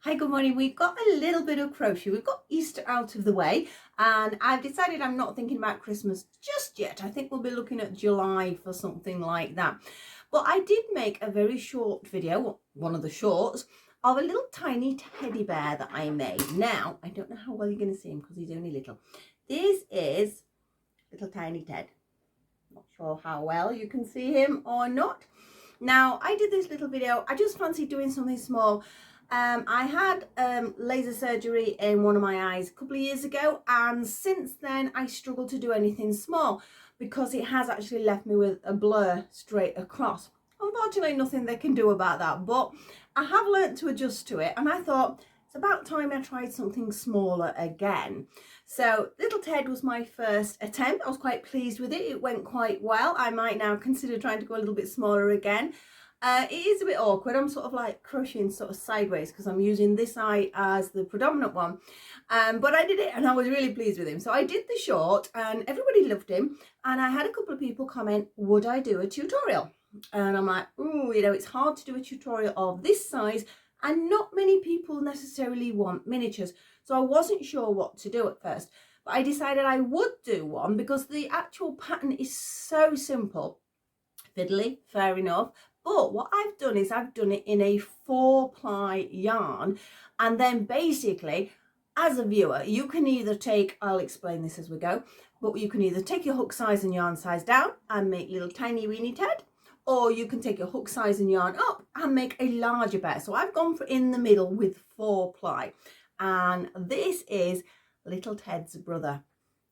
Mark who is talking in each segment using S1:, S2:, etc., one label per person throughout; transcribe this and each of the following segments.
S1: Hi, good morning. We've got a little bit of crochet. We've got Easter out of the way, and I've decided I'm not thinking about Christmas just yet. I think we'll be looking at July for something like that. But I did make a very short video, one of the shorts, of a little tiny teddy bear that I made. Now, I don't know how well you're going to see him because he's only little. This is little tiny Ted. Not sure how well you can see him or not. Now, I did this little video. I just fancied doing something small. I had laser surgery in one of my eyes a couple of years ago, and since then I struggled to do anything small because it has actually left me with a blur straight across. Unfortunately, nothing they can do about that, but I have learnt to adjust to it, and I thought it's about time I tried something smaller again. So little Ted was my first attempt. I was quite pleased with it. It went quite well. I might now consider trying to go a little bit smaller again. It is a bit awkward. I'm sort of like crocheting sort of sideways because I'm using this eye as the predominant one. But I did it and I was really pleased with him. So I did the short and everybody loved him. And I had a couple of people comment, would I do a tutorial? And I'm like, ooh, you know, it's hard to do a tutorial of this size and not many people necessarily want miniatures. So I wasn't sure what to do at first. But I decided I would do one because the actual pattern is so simple. Fiddly, fair enough. But what I've done is I've done it in a 4-ply yarn, and then basically as a viewer you can either take, I'll explain this as we go, but you can either take your hook size and yarn size down and make little tiny weeny Ted, or you can take your hook size and yarn up and make a larger bear. So I've gone for in the middle with 4-ply, and this is little Ted's brother.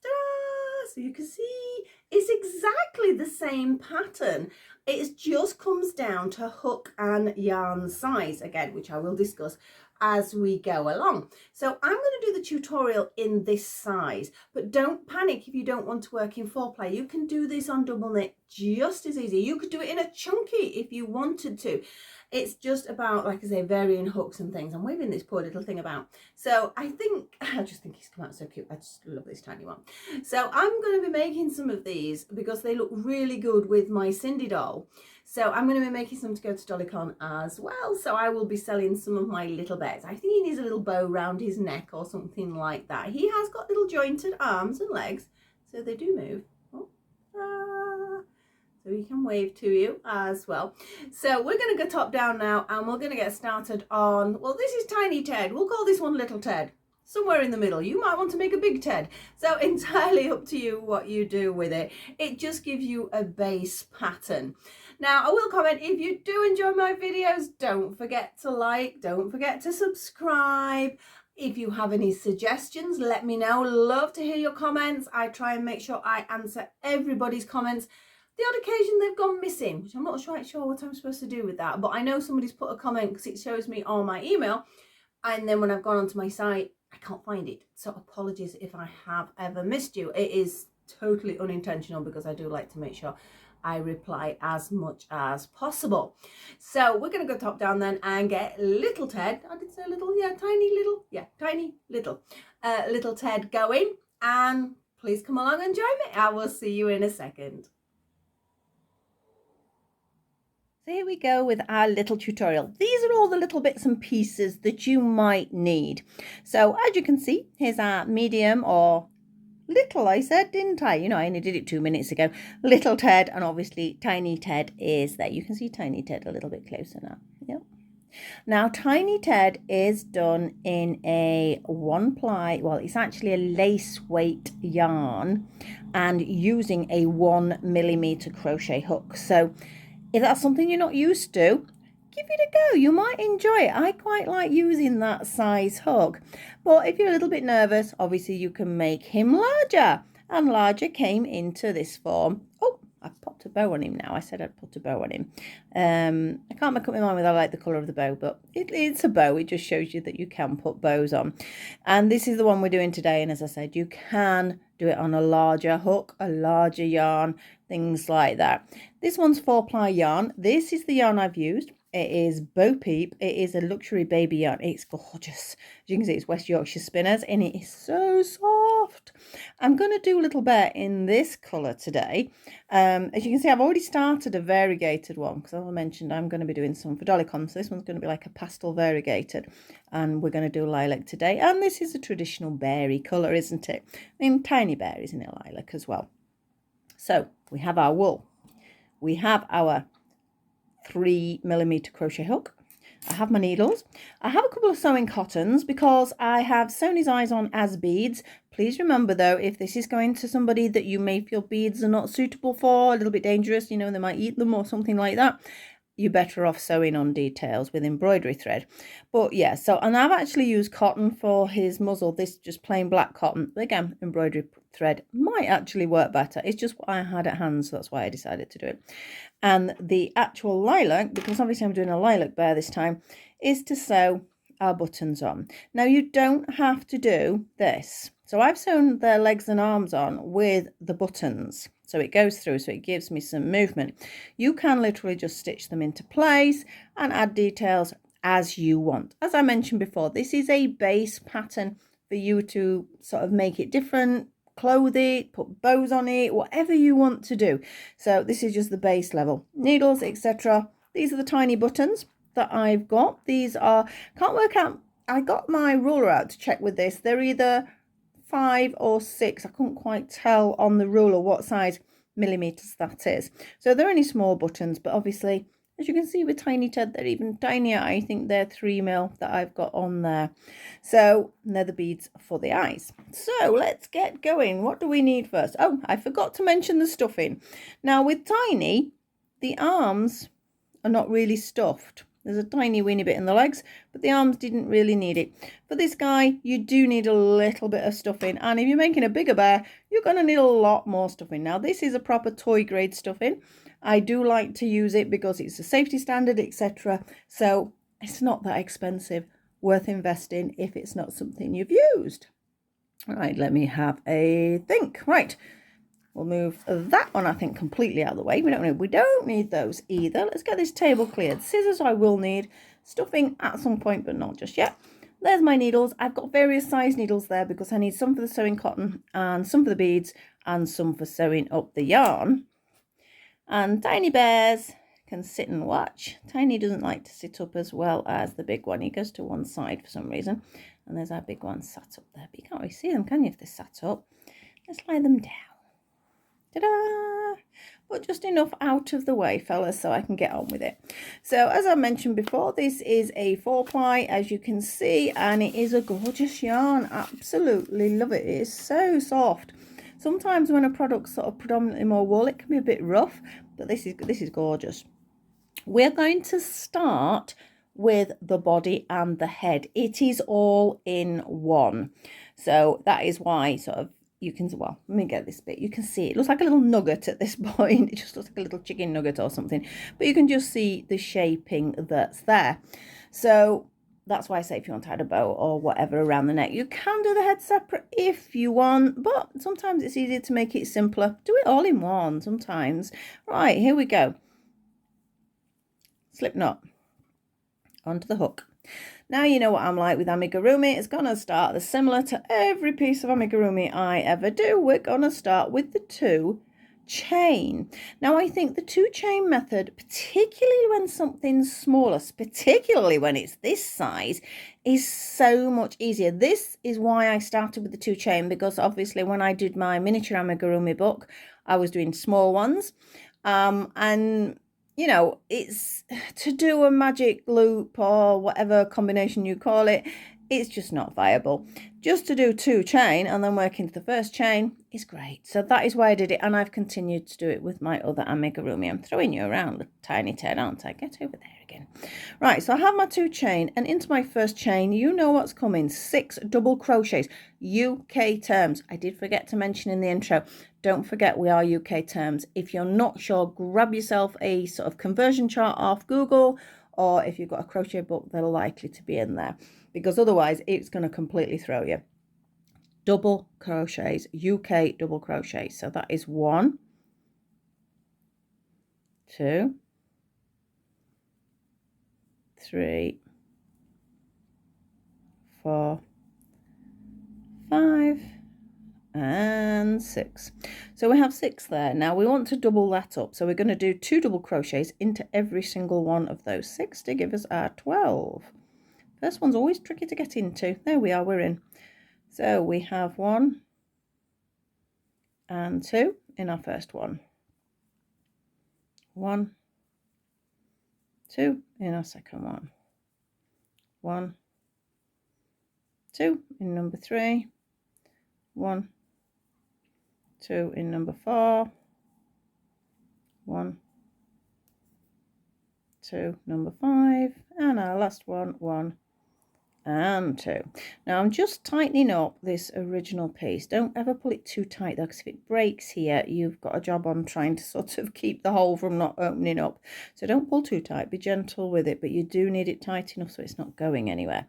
S1: Ta-da! So you can see it's exactly the same pattern. It just comes down to hook and yarn size again, which I will discuss as we go along. So I'm going to do the tutorial in this size, but don't panic if you don't want to work in 4-ply. You can do this on double knit just as easy. You could do it in a chunky if you wanted to. It's just about, like I say, varying hooks and things. I'm waving this poor little thing about. So I just think he's come out so cute. I just love this tiny one. So I'm going to be making some of these because they look really good with my Cindy doll. So I'm going to be making some to go to Dollycon as well. So I will be selling some of my little bears. I think he needs a little bow around his neck or something like that. He has got little jointed arms and legs, so they do move. So he can wave to you as well. So we're going to go top down now, and we're going to get started on, well, this is Tiny Ted. We'll call this one Little Ted. Somewhere in the middle. You might want to make a big Ted. So entirely up to you what you do with it. It just gives you a base pattern. Now, I will comment, if you do enjoy my videos, don't forget to like, don't forget to subscribe. If you have any suggestions, let me know. Love to hear your comments. I try and make sure I answer everybody's comments. The odd occasion they've gone missing, which I'm not quite sure what I'm supposed to do with that, but I know somebody's put a comment because it shows me on my email, and then when I've gone onto my site I can't find it. So apologies if I have ever missed you. It is totally unintentional because I do like to make sure I reply as much as possible. So we're going to go top down then and get little Ted. I did say little, yeah, tiny little, yeah, tiny little, little Ted going. And please come along and join me. I will see you in a second. So here we go with our little tutorial. These are all the little bits and pieces that you might need. So as you can see, here's our medium, or little, I said, didn't I? You know, I only did it 2 minutes ago. Little Ted, and obviously Tiny Ted is there. You can see Tiny Ted a little bit closer now. Yep. Now, Tiny Ted is done in a 1-ply, well, it's actually a lace weight yarn, and using a 1mm crochet hook. So if that's something you're not used to, give it a go. You might enjoy it. I quite like using that size hook. But if you're a little bit nervous, obviously you can make him larger. And larger came into this form. Oh, I've popped a bow on him now. I said I'd put a bow on him. I can't make up my mind whether I like the colour of the bow, but it's a bow. It just shows you that you can put bows on. And this is the one we're doing today. And as I said, you can do it on a larger hook, a larger yarn, things like that. This one's 4-ply yarn. This is the yarn I've used. It is Bo Peep. It is a luxury baby yarn. It's gorgeous. As you can see, it's West Yorkshire Spinners, and it is so soft. soft. I'm going to do a little bear in this colour today. As you can see, I've already started a variegated one because, as I mentioned, I'm going to be doing some for Dollycon. So this one's going to be like a pastel variegated, and we're going to do lilac today. And this is a traditional berry colour, isn't it? I mean, tiny bear, isn't it, lilac as well? So we have our wool. We have our 3mm crochet hook. I have my needles. I have a couple of sewing cottons because I have sewn his eyes on as beads. Please remember though, if this is going to somebody that you may feel beads are not suitable for, a little bit dangerous, you know, they might eat them or something like that, you're better off sewing on details with embroidery thread. But yeah, so, and I've actually used cotton for his muzzle, this just plain black cotton. But again, embroidery thread might actually work better. It's just what I had at hand, so that's why I decided to do it. And the actual lilac, because obviously I'm doing a lilac bear this time, is to sew our buttons on. Now you don't have to do this. So I've sewn their legs and arms on with the buttons. So it goes through, so it gives me some movement. You can literally just stitch them into place and add details as you want. As I mentioned before, this is a base pattern for you to sort of make it different, clothe it, put bows on it, whatever you want to do. So this is just the base level. Needles, etc. These are the tiny buttons that I've got. These are, can't work out, I got my ruler out to check with this. They're either 5 or 6. I couldn't quite tell on the ruler what size millimeters that is. So they're only small buttons, but obviously, as you can see with Tiny Ted, they're even tinier. I think they're 3mm that I've got on there. So they're the beads for the eyes. So let's get going. What do we need first? Oh, I forgot to mention the stuffing. Now with Tiny, the arms are not really stuffed. There's a tiny weeny bit in the legs, but the arms didn't really need it. For this guy, you do need a little bit of stuffing. And if you're making a bigger bear, you're going to need a lot more stuffing. Now, this is a proper toy grade stuffing. I do like to use it because it's a safety standard, etc. So it's not that expensive, worth investing if it's not something you've used. All right, let me have a think. Right. We'll move that one, I think, completely out of the way. We don't need those either. Let's get this table cleared. Scissors I will need. Stuffing at some point, but not just yet. There's my needles. I've got various size needles there because I need some for the sewing cotton and some for the beads and some for sewing up the yarn. And Tiny bears can sit and watch. Tiny doesn't like to sit up as well as the big one. He goes to one side for some reason. And there's our big one sat up there. But you can't really see them, can you, if they're sat up? Let's lie them down. Ta-da! But just enough out of the way, fellas, so I can get on with it. So as I mentioned before, this is a 4-ply, as you can see, and it is a gorgeous yarn. Absolutely love it. It is so soft. Sometimes when a product's sort of predominantly more wool, it can be a bit rough, but this is gorgeous. We're going to start with the body and the head. It is all in one. So that is why sort of you can, well, let me get this bit. You can see it looks like a little nugget at this point. It just looks like a little chicken nugget or something. But you can just see the shaping that's there. So that's why I say if you want to add a bow or whatever around the neck, you can do the head separate if you want. But sometimes it's easier to make it simpler. Do it all in one sometimes. Right, here we go. Slip knot onto the hook. Now you know what I'm like with amigurumi. It's going to start similar to every piece of amigurumi I ever do. We're going to start with the 2 chain. Now I think the 2 chain method, particularly when something's smaller, particularly when it's this size, is so much easier. This is why I started with the 2 chain, because obviously when I did my miniature amigurumi book, I was doing small ones. And you know, it's to do a magic loop or whatever combination you call it, it's just not viable. Just to do 2 chain and then work into the first chain is great. So that is why I did it, and I've continued to do it with my other amigurumi. I'm throwing you around, Tiny Ted, aren't I? Get over there again. Right, so I have my 2 chain, and into my first chain, you know what's coming. 6 double crochets, UK terms. I did forget to mention in the intro, don't forget we are UK terms. If you're not sure, grab yourself a sort of conversion chart off Google, or if you've got a crochet book, they're likely to be in there, because otherwise it's going to completely throw you. Double crochets, UK double crochets. So that is 1, 2, 3, 4, 5, and 6. So we have 6 there. Now we want to double that up, so we're going to do 2 double crochets into every single one of those 6 to give us our 12. First one's always tricky to get into. There we are, we're in. So we have 1 and 2 in our first one, 1, 2 in our second one, 1, 2 in number 3, 1, 2 in number 4, 1, 2, number 5, and our last one, 1 and 2. Now I'm just tightening up this original piece. Don't ever pull it too tight though, because if it breaks here, you've got a job on trying to sort of keep the hole from not opening up. So don't pull too tight, be gentle with it, but you do need it tight enough so it's not going anywhere.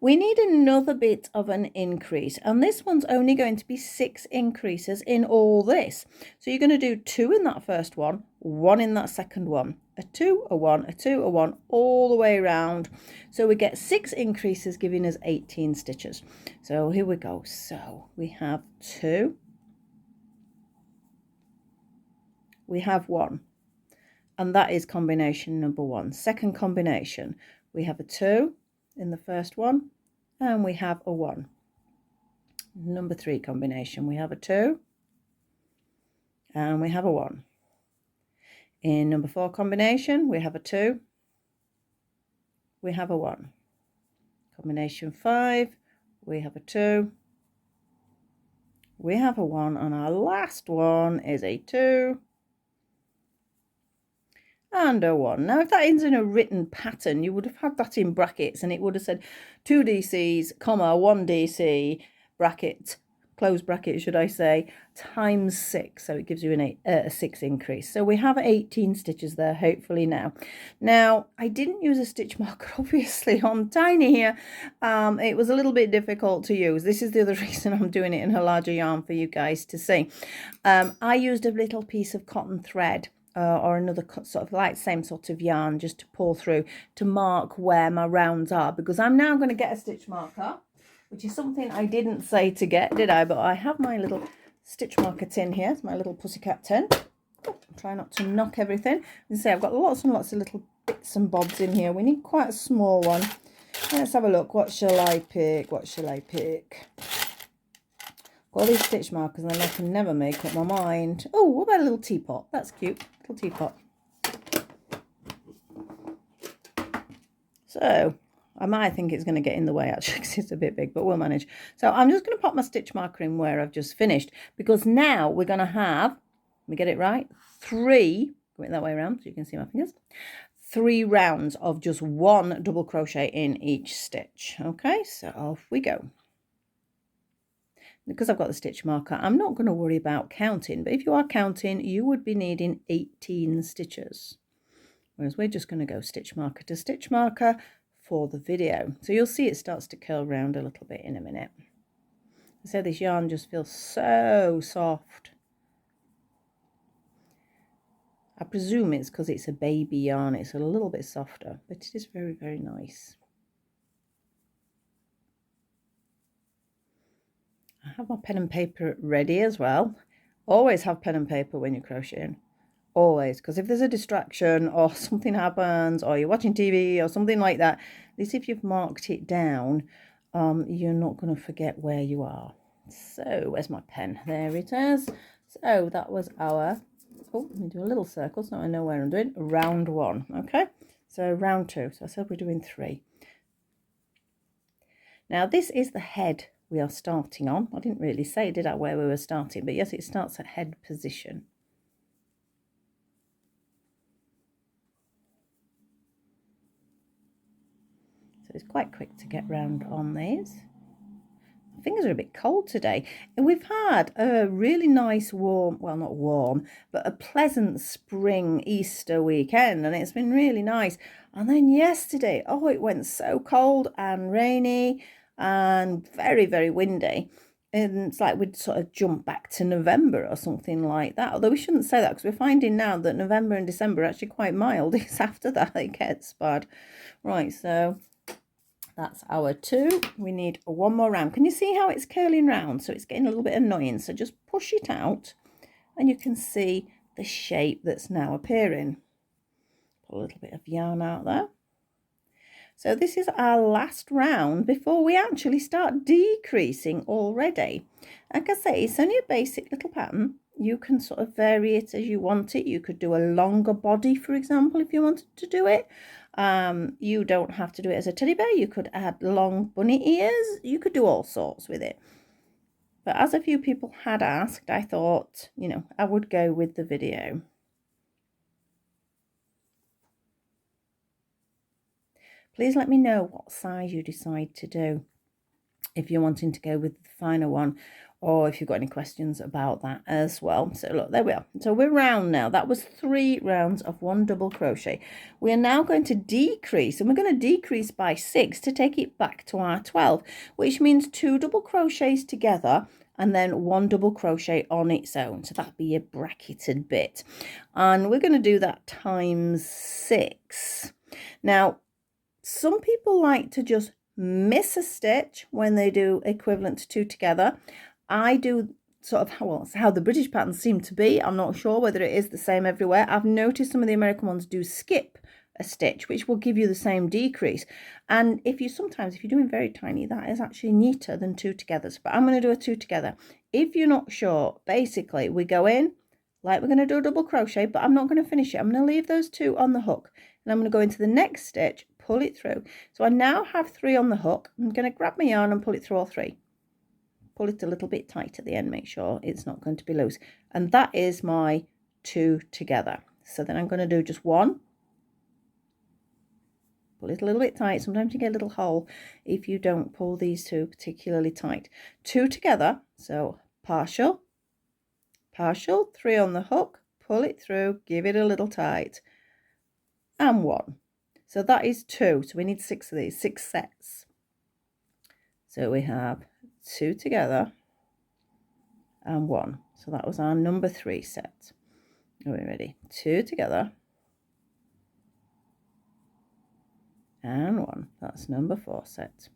S1: We need another bit of an increase, and this one's only going to be 6 increases in all this. So you're going to do 2 in that first one, 1 in that second one, a 2, a 1, a 2, a 1, all the way around. So we get 6 increases, giving us 18 stitches. So here we go. So we have 2, we have 1, and that is combination number 1. Second combination, we have a 2 in the first one, and we have a 1. Number 3 combination, we have a 2, and we have a 1. In number 4 combination, we have a 2, we have a 1. Combination 5, we have a 2, we have a 1, and our last one is a 2 and a 1. Now if that is in a written pattern, you would have had that in brackets, and it would have said 2 DCs, comma, 1 DC, bracket, close bracket should I say, times 6, so it gives you a 6 increase. So we have 18 stitches there hopefully now. Now I didn't use a stitch marker obviously on tiny here. It was a little bit difficult to use. This is the other reason I'm doing it in a larger yarn for you guys to see. I used a little piece of cotton thread or another sort of like same sort of yarn just to pull through to mark where my rounds are, because I'm now going to get a stitch marker, which is something I didn't say to get, did I? But I have my little stitch marker tin here. It's my little pussycat tin. Try not to knock everything. As I say, I've got lots and lots of little bits and bobs in here. We need quite a small one. Let's have a look. What shall I pick? What shall I pick? Got all these stitch markers and then I can never make up my mind. Oh, what about a little teapot? That's cute. Little teapot. So I might think it's going to get in the way actually because it's a bit big, but we'll manage. So I'm just going to pop my stitch marker in where I've just finished, because now we're going to have, let me get it right, 3, going that way around so you can see my fingers, 3 rounds of just 1 double crochet in each stitch. Okay, so off we go. Because I've got the stitch marker, I'm not going to worry about counting, but if you are counting, you would be needing 18 stitches. Whereas we're just going to go stitch marker to stitch marker for the video. So you'll see it starts to curl round a little bit in a minute. So this yarn just feels so soft. I presume it's because it's a baby yarn, it's a little bit softer, but it is very, very nice. I have my pen and paper ready as well. Always have pen and paper when you're crocheting. Always, because if there's a distraction or something happens or you're watching TV or something like that, at least if you've marked it down, you're not going to forget where you are. So where's my pen? There it is. So that was our, oh, let me do a little circle so I know where I'm doing. Round 1. Okay, so round 2. So I said we're doing 3. Now this is the head we are starting on. I didn't really say, did I, where we were starting, but yes, it starts at head position. So it's quite quick to get round on these. My fingers are a bit cold today. And we've had a really nice warm, well, not warm, but a pleasant spring Easter weekend. And it's been really nice. And then yesterday, oh, it went so cold and rainy and very, very windy. And it's like we'd sort of jump back to November or something like that. Although we shouldn't say that, because we're finding now that November and December are actually quite mild. It's after that it gets bad. Right, so That's our 2. We need one more round. Can you see how it's curling round? So it's getting a little bit annoying. So just push it out and you can see the shape that's now appearing. Put a little bit of yarn out there. So this is our last round before we actually start decreasing already. Like I say, it's only a basic little pattern. You can sort of vary it as you want it. You could do a longer body, for example, if you wanted to do it. You don't have to do it as a teddy bear. You could add long bunny ears. You could do all sorts with it. But as a few people had asked, I thought, you know, I would go with the video. Please let me know what size you decide to do, if you're wanting to go with the finer one, or if you've got any questions about that as well. So look, there we are. So we're round now. That was 3 rounds of 1 double crochet. We are now going to decrease, and we're going to decrease by 6 to take it back to our 12, which means 2 double crochets together and then 1 double crochet on its own. So that'd be your bracketed bit. And we're going to do that times 6. Now, some people like to just miss a stitch when they do equivalent to 2 together. I do sort of, well, it's how the British patterns seem to be. I'm not sure whether it is the same everywhere. I've noticed some of the American ones do skip a stitch, which will give you the same decrease. And if you're doing very tiny, that is actually neater than 2 together. But I'm going to do a 2 together. If you're not sure, basically we go in like we're going to do a double crochet, but I'm not going to finish it. I'm going to leave those 2 on the hook, and I'm going to go into the next stitch, pull it through. So I now have 3 on the hook. I'm going to grab my yarn and pull it through all 3. Pull it a little bit tight at the end, make sure it's not going to be loose. And that is my 2 together. So then I'm going to do just 1. Pull it a little bit tight. Sometimes you get a little hole if you don't pull these 2 particularly tight. 2 together, so partial, partial, 3 on the hook, pull it through, give it a little tight, and 1. So that is 2. So we need 6 of these, 6 sets. So we have 2 together and 1. So that was our number 3 set. Are we ready? 2 together and 1. That's number 4 set.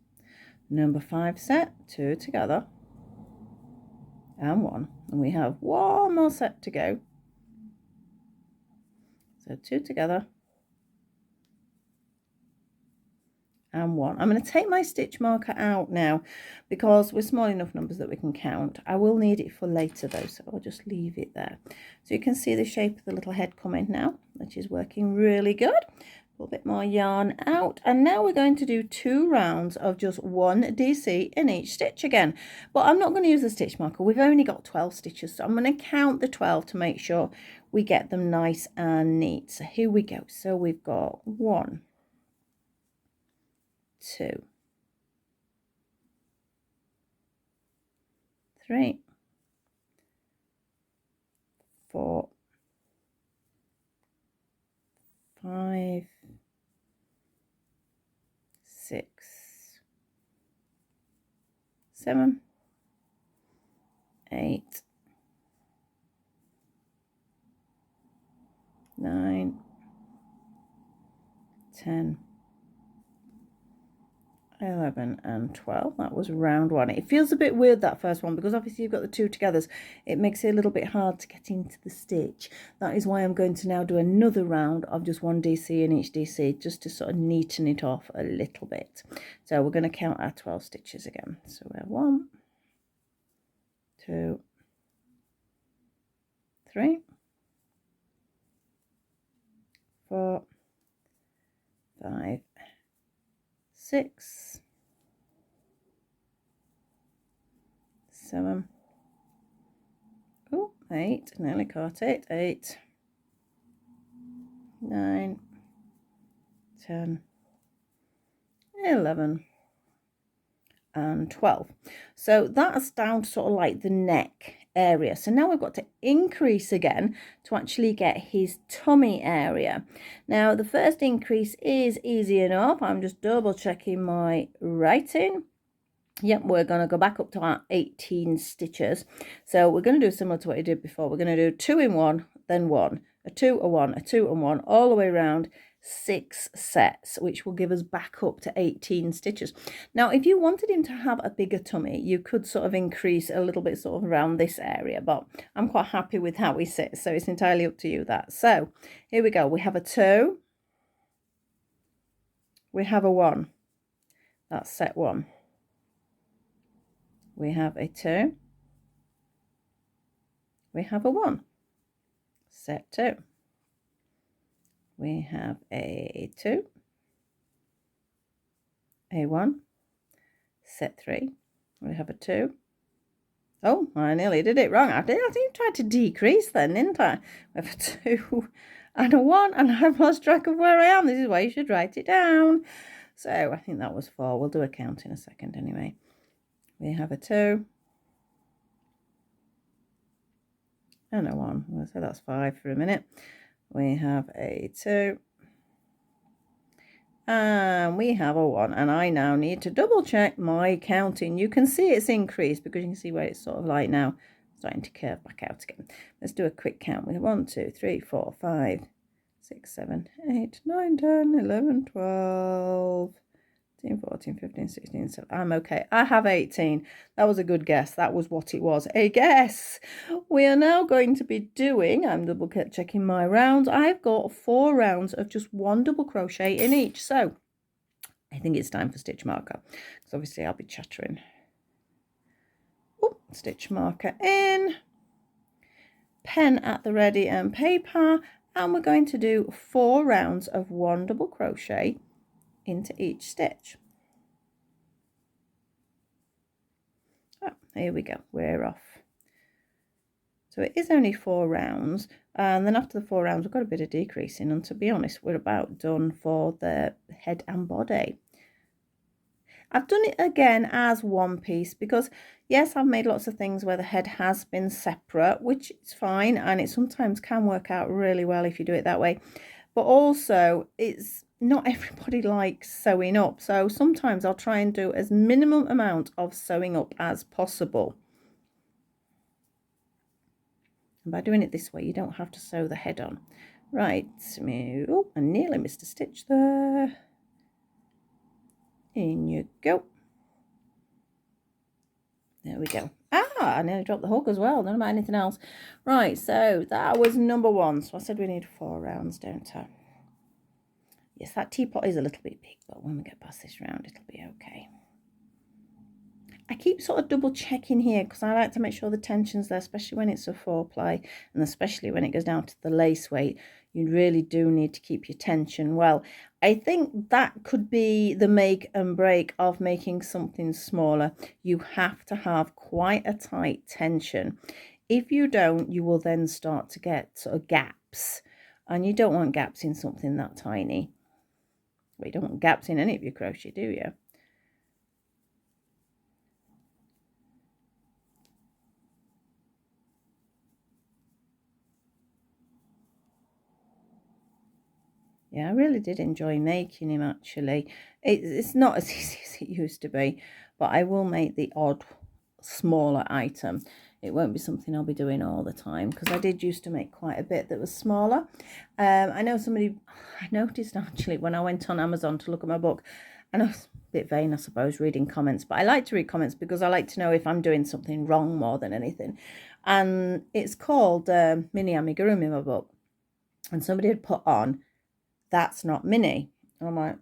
S1: Number 5 set, 2 together and 1. And we have 1 more set to go. So 2 together and 1. I'm going to take my stitch marker out now because we're small enough numbers that we can count. I will need it for later though, so I'll just leave it there. So you can see the shape of the little head coming now, which is working really good. A little bit more yarn out, and now we're going to do 2 rounds of just 1 DC in each stitch again. But I'm not going to use the stitch marker. We've only got 12 stitches, so I'm going to count the 12 to make sure we get them nice and neat. So here we go. So we've got 1, 2, 3, 4, 5, 6, 7, 8, 9, 10, 11 and 12. That was round 1. It feels a bit weird, that first one, because obviously you've got the 2 togethers. It makes it a little bit hard to get into the stitch. That is why I'm going to now do another round of just 1 DC in each DC, just to sort of neaten it off a little bit. So we're going to count our 12 stitches again. So we're 1, 2, 3, 4, 5, 6, 7, 8, nearly caught it, 8, 9, 10, 11 and 12. So that's down to sort of like the neck area. So now we've got to increase again to actually get his tummy area. Now the first increase is easy enough. I'm just double checking my writing. Yep, we're going to go back up to our 18 stitches. So we're going to do similar to what you did before. We're going to do 2 in 1, then 1, a 2, a 1, a 2 and 1, all the way around 6 sets, which will give us back up to 18 stitches. Now, if you wanted him to have a bigger tummy, you could sort of increase a little bit sort of around this area, but I'm quite happy with how he sits, so it's entirely up to you that. So here we go. We have a 2, we have a 1, that's set 1. We have a 2, we have a 1, set 2. We have a 2, a 1, set 3. We have a 2. Oh, I nearly did it wrong. I think I tried to decrease then, didn't I? We have a 2 and a 1, and I've lost track of where I am. This is why you should write it down. So I think that was 4. We'll do a count in a second anyway. We have a 2 and a 1. So that's 5 for a minute. We have a 2 and we have a 1, and I now need to double check my counting. You can see it's increased because you can see where it's sort of like now starting to curve back out again. Let's do a quick count. We have 1, 2, 3, 4, 5, 6, 7, 8, 9, 10, 11, 12, 13, 14, 15, 16, 17. I'm okay. I have 18. That was a good guess. That was what it was. A guess. We are now going to be doing, I'm double checking my rounds. I've got 4 rounds of just 1 double crochet in each. So I think it's time for stitch marker, because obviously I'll be chattering. Ooh, stitch marker in, pen at the ready and paper. And we're going to do 4 rounds of 1 double crochet into each stitch. Oh, here we go, we're off. So it is only 4 rounds, and then after the 4 rounds we've got a bit of decreasing, and to be honest we're about done for the head and body. I've done it again as one piece because yes, I've made lots of things where the head has been separate, which is fine, and it sometimes can work out really well if you do it that way, but also it's not everybody likes sewing up, so sometimes I'll try and do as minimum amount of sewing up as possible. And by doing it this way, you don't have to sew the head on. Right, oh, I nearly missed a stitch there. In you go. There we go. Ah, I nearly dropped the hook as well. Don't know about anything else. Right, so that was number 1. So I said we need 4 rounds, don't I? Yes, that teapot is a little bit big, but when we get past this round, it'll be okay. I keep sort of double checking here because I like to make sure the tension's there, especially when it's a 4-ply, and especially when it goes down to the lace weight. You really do need to keep your tension well. I think that could be the make and break of making something smaller. You have to have quite a tight tension. If you don't, you will then start to get sort of gaps, and you don't want gaps in something that tiny. Well, you don't want gaps in any of your crochet, do you? Yeah, I really did enjoy making him actually. It's not as easy as it used to be, but I will make the odd smaller item. It won't be something I'll be doing all the time because I did used to make quite a bit that was smaller. I know I noticed actually when I went on Amazon to look at my book, and I was a bit vain I suppose reading comments, but I like to read comments because I like to know if I'm doing something wrong more than anything. And it's called Mini Amigurumi, my book, and somebody had put on, "That's not mini." And I'm like,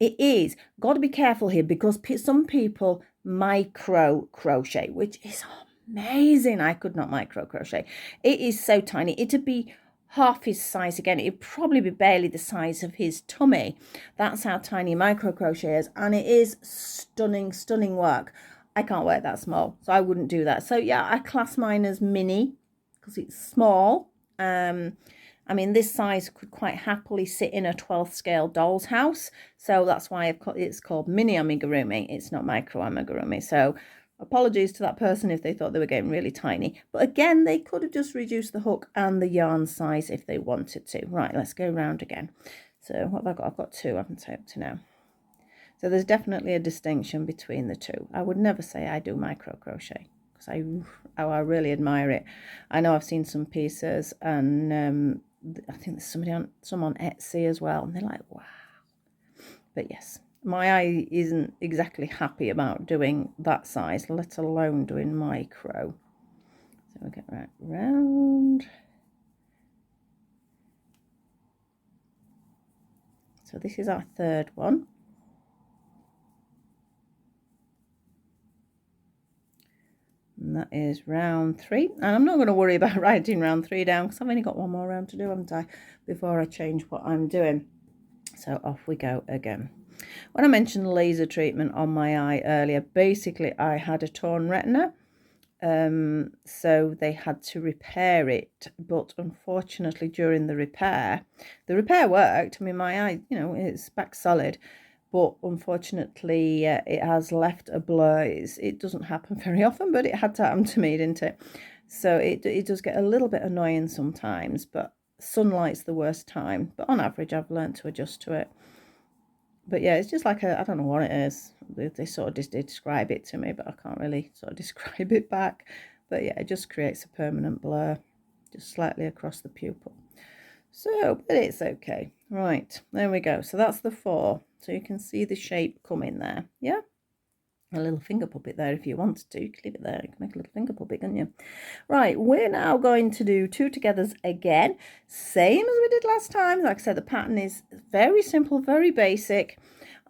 S1: it is. Got to be careful here because some people micro crochet, which is amazing. I could not micro crochet. It is so tiny. It'd be half his size again. It'd probably be barely the size of his tummy. That's how tiny micro crochet is, and it is stunning, stunning work. I can't work that small, so I wouldn't do that. So yeah, I class mine as mini because it's small. I mean, this size could quite happily sit in a 12th scale doll's house. So that's why it's called mini amigurumi. It's not micro amigurumi. So apologies to that person if they thought they were getting really tiny. But again, they could have just reduced the hook and the yarn size if they wanted to. Right, let's go round again. So what have I got? I've got 2, haven't I, up to now? So there's definitely a distinction between the two. I would never say I do micro crochet because I really admire it. I know I've seen some pieces and I think there's some on Etsy as well, and they're like, wow. But yes, my eye isn't exactly happy about doing that size, let alone doing micro. So we get right round. So this is our third one. And that is round 3. And I'm not going to worry about writing round 3 down because I've only got one more round to do, haven't I, before I change what I'm doing. So off we go again. When I mentioned laser treatment on my eye earlier, basically I had a torn retina. So they had to repair it, but unfortunately during the repair worked. I mean, my eye, you know, it's back solid, but unfortunately it has left a blur. It doesn't happen very often, but it had to happen to me, didn't it? So it does get a little bit annoying sometimes, but sunlight's the worst time. But on average, I've learned to adjust to it. But yeah, it's just like I don't know what it is. They sort of just describe it to me, but I can't really sort of describe it back. But yeah, it just creates a permanent blur, just slightly across the pupil. So, but it's okay. Right, there we go. So that's the 4. So you can see the shape coming there. Yeah, a little finger puppet there if you wanted to. You could leave it there. You can make a little finger puppet, can't you? Right, we're now going to do 2 togethers again, same as we did last time. Like I said, the pattern is very simple, very basic,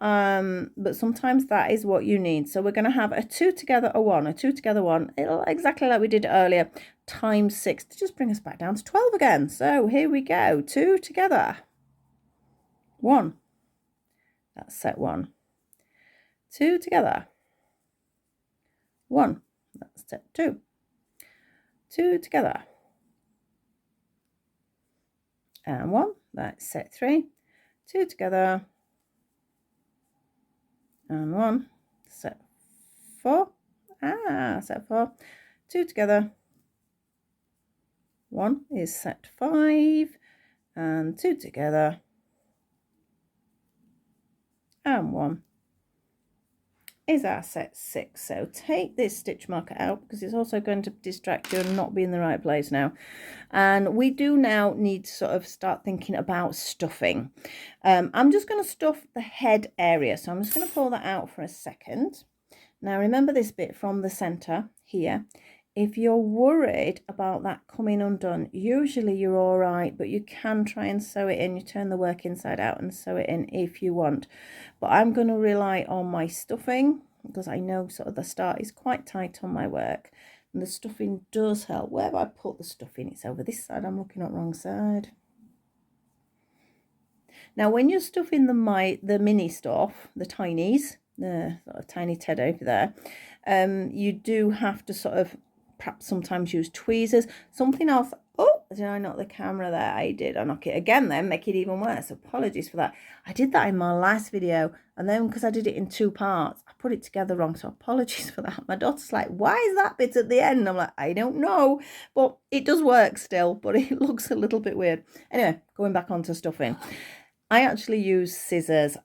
S1: but sometimes that is what you need. So we're going to have a 2 together, a 1, a 2 together, 1. It'll exactly like we did earlier, times 6 to just bring us back down to 12 again. So here we go, 2 together, 1. That's set 1. 2 together, 1. That's set 2. 2 together, and 1. That's set 3. 2 together, and 1. Set 4. Set 4. 2 together, 1 is set 5, and 2 together, and 1 is our set 6. So take this stitch marker out because it's also going to distract you and not be in the right place now. And we do now need to sort of start thinking about stuffing. I'm just going to stuff the head area, so I'm just going to pull that out for a second. Now remember this bit from the center here. If you're worried about that coming undone, usually you're all right, but you can try and sew it in. You turn the work inside out and sew it in if you want. But I'm going to rely on my stuffing because I know sort of the start is quite tight on my work. And the stuffing does help. Where have I put the stuffing? It's over this side. I'm looking at the wrong side. Now, when you're stuffing the mini stuff, the tinies, the sort of tiny Ted over there, you do have to sort of perhaps sometimes use tweezers. Something else. Oh, did I knock the camera there? I did. I knock it again then, make it even worse. Apologies for that. I did that in my last video, and then because I did it in 2 parts, I put it together wrong, so apologies for that. My daughter's like, why is that bit at the end? I'm like, I don't know, but it does work still, but it looks a little bit weird. Anyway, going back onto stuffing. I actually use scissors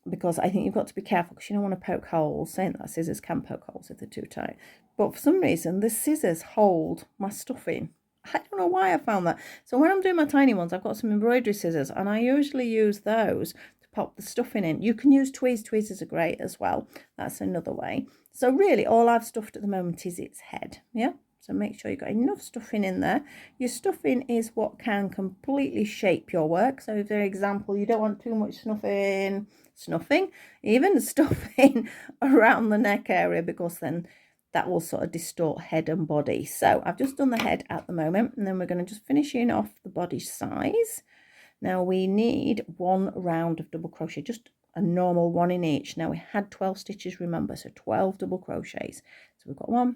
S1: because I think you've got to be careful because you don't want to poke holes. Saying that, scissors can poke holes if they're too tight. But for some reason, the scissors hold my stuffing. I don't know why I found that. So when I'm doing my tiny ones, I've got some embroidery scissors and I usually use those to pop the stuffing in. You can use tweezers. Tweezers are great as well. That's another way. So really, all I've stuffed at the moment is its head. Yeah. So make sure you've got enough stuffing in there. Your stuffing is what can completely shape your work. So for example, you don't want too much stuffing around the neck area because then that will sort of distort head and body. So I've just done the head at the moment, and then we're going to just finishing off the body size. Now we need 1 round of double crochet, just a normal 1 in each. Now we had 12 stitches, remember, so 12 double crochets. So we've got 1,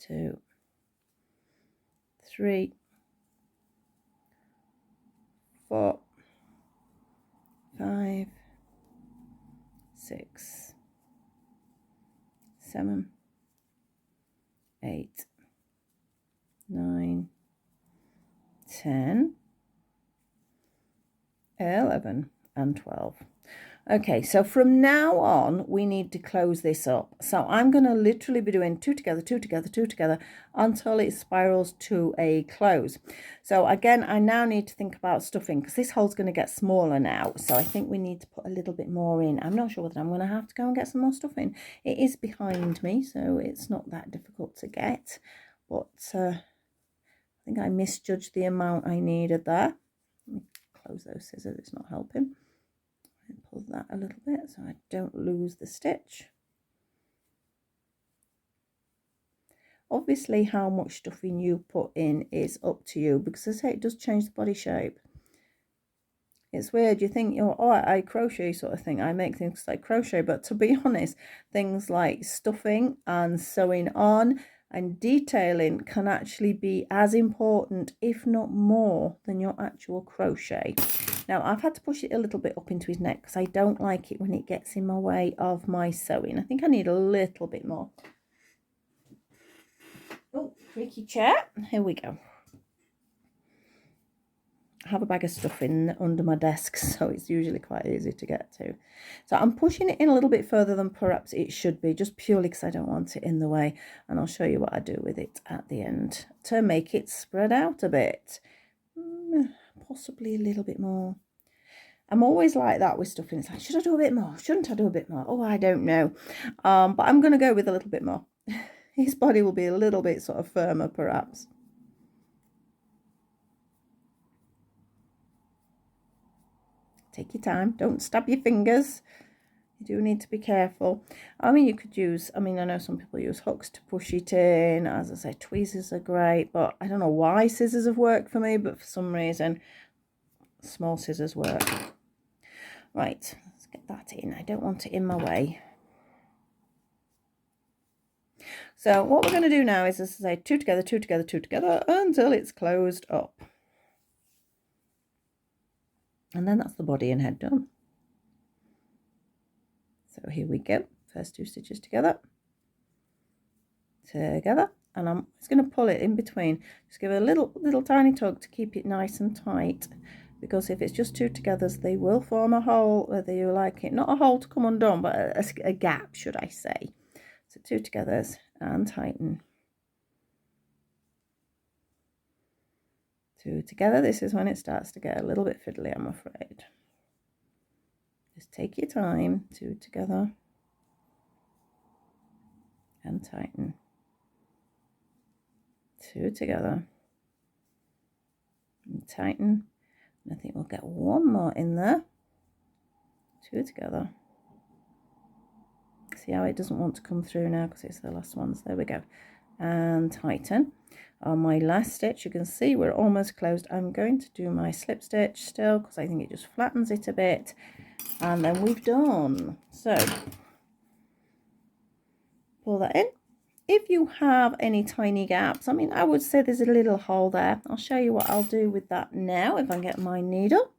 S1: 2, 3, 4, 5, 6, 7, 8, 9, 10, 11 and 12. Okay, so from now on, we need to close this up. So I'm going to literally be doing 2 together, 2 together, 2 together until it spirals to a close. So again, I now need to think about stuffing because this hole's going to get smaller now. So I think we need to put a little bit more in. I'm not sure whether I'm going to have to go and get some more stuffing. It is behind me, so it's not that difficult to get. But I think I misjudged the amount I needed there. Let me close those scissors, it's not helping. And pull that a little bit so I don't lose the stitch. Obviously how much stuffing you put in is up to you, because as I say, it does change the body shape. It's weird, you think, oh, I crochet sort of thing, I make things like crochet, but to be honest, things like stuffing and sewing on and detailing can actually be as important, if not more, than your actual crochet. Now, I've had to push it a little bit up into his neck because I don't like it when it gets in my way of my sewing. I think I need a little bit more. Oh, creaky chair. Here we go. I have a bag of stuffing under my desk, so it's usually quite easy to get to. So I'm pushing it in a little bit further than perhaps it should be, just purely because I don't want it in the way. And I'll show you what I do with it at the end to make it spread out a bit. Possibly a little bit more. I'm always like that with stuffing. It's like, should I do a bit more? Shouldn't I do a bit more? Oh, I don't know. But I'm going to go with a little bit more. His body will be a little bit sort of firmer, perhaps. Take your time. Don't stab your fingers. You do need to be careful. I mean, you could use, I know some people use hooks to push it in. As I say, tweezers are great, but I don't know why scissors have worked for me, but for some reason, small scissors work. Right, let's get that in. I don't want it in my way. So what we're going to do now is, as I say, 2 together, 2 together, 2 together until it's closed up. And then that's the body and head done. So here we go. First 2 stitches together. Together. And I'm just going to pull it in between. Just give it a little tiny tug to keep it nice and tight. Because if it's just 2 togethers, they will form a hole, whether you like it. Not a hole to come undone, but a gap, should I say. So 2 togethers and tighten. 2 together. This is when it starts to get a little bit fiddly, I'm afraid. Just take your time. 2 together and tighten. 2 together and tighten. And I think we'll get 1 more in there. 2 together. See how it doesn't want to come through now because it's the last ones. There we go. And tighten. On my last stitch, you can see we're almost closed. I'm going to do my slip stitch still because I think it just flattens it a bit. And then we've done. So pull that in. If you have any tiny gaps, I would say there's a little hole there. I'll show you what I'll do with that now if I get my needle.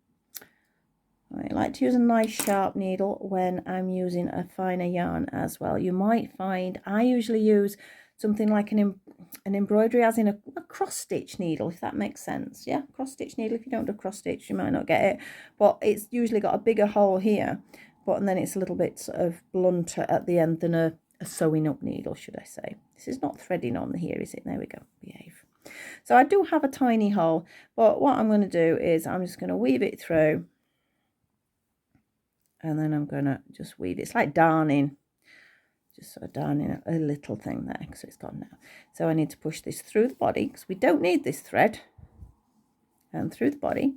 S1: I like to use a nice sharp needle when I'm using a finer yarn as well. You might find I usually use something like an embroidery, as in a cross stitch needle, if that makes sense. Yeah, cross stitch needle. If you don't do cross stitch, you might not get it, but it's usually got a bigger hole here, and then it's a little bit sort of blunter at the end than a sewing up needle, should I say. This is not threading on here, is it? There we go. Behave. So I do have a tiny hole, but what I'm going to do is I'm just going to weave it through, and then I'm going to just weave it. It's like darning, just sort of darning a little thing there, so it's gone now. So I need to push this through the body because we don't need this thread, and through the body.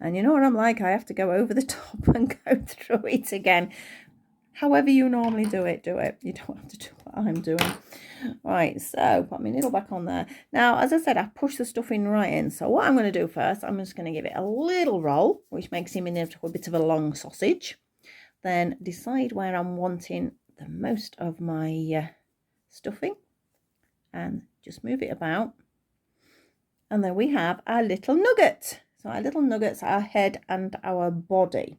S1: And you know what I'm like, I have to go over the top and go through it again. However you normally do it, do it. You don't have to do what I'm doing. Right, so put my needle back on there. Now, as I said, I pushed the stuffing right in. So what I'm going to do first, I'm just going to give it a little roll, which makes him into a bit of a long sausage. Then decide where I'm wanting the most of my stuffing. And just move it about. And then we have our little nugget. So our little nuggets, our head and our body.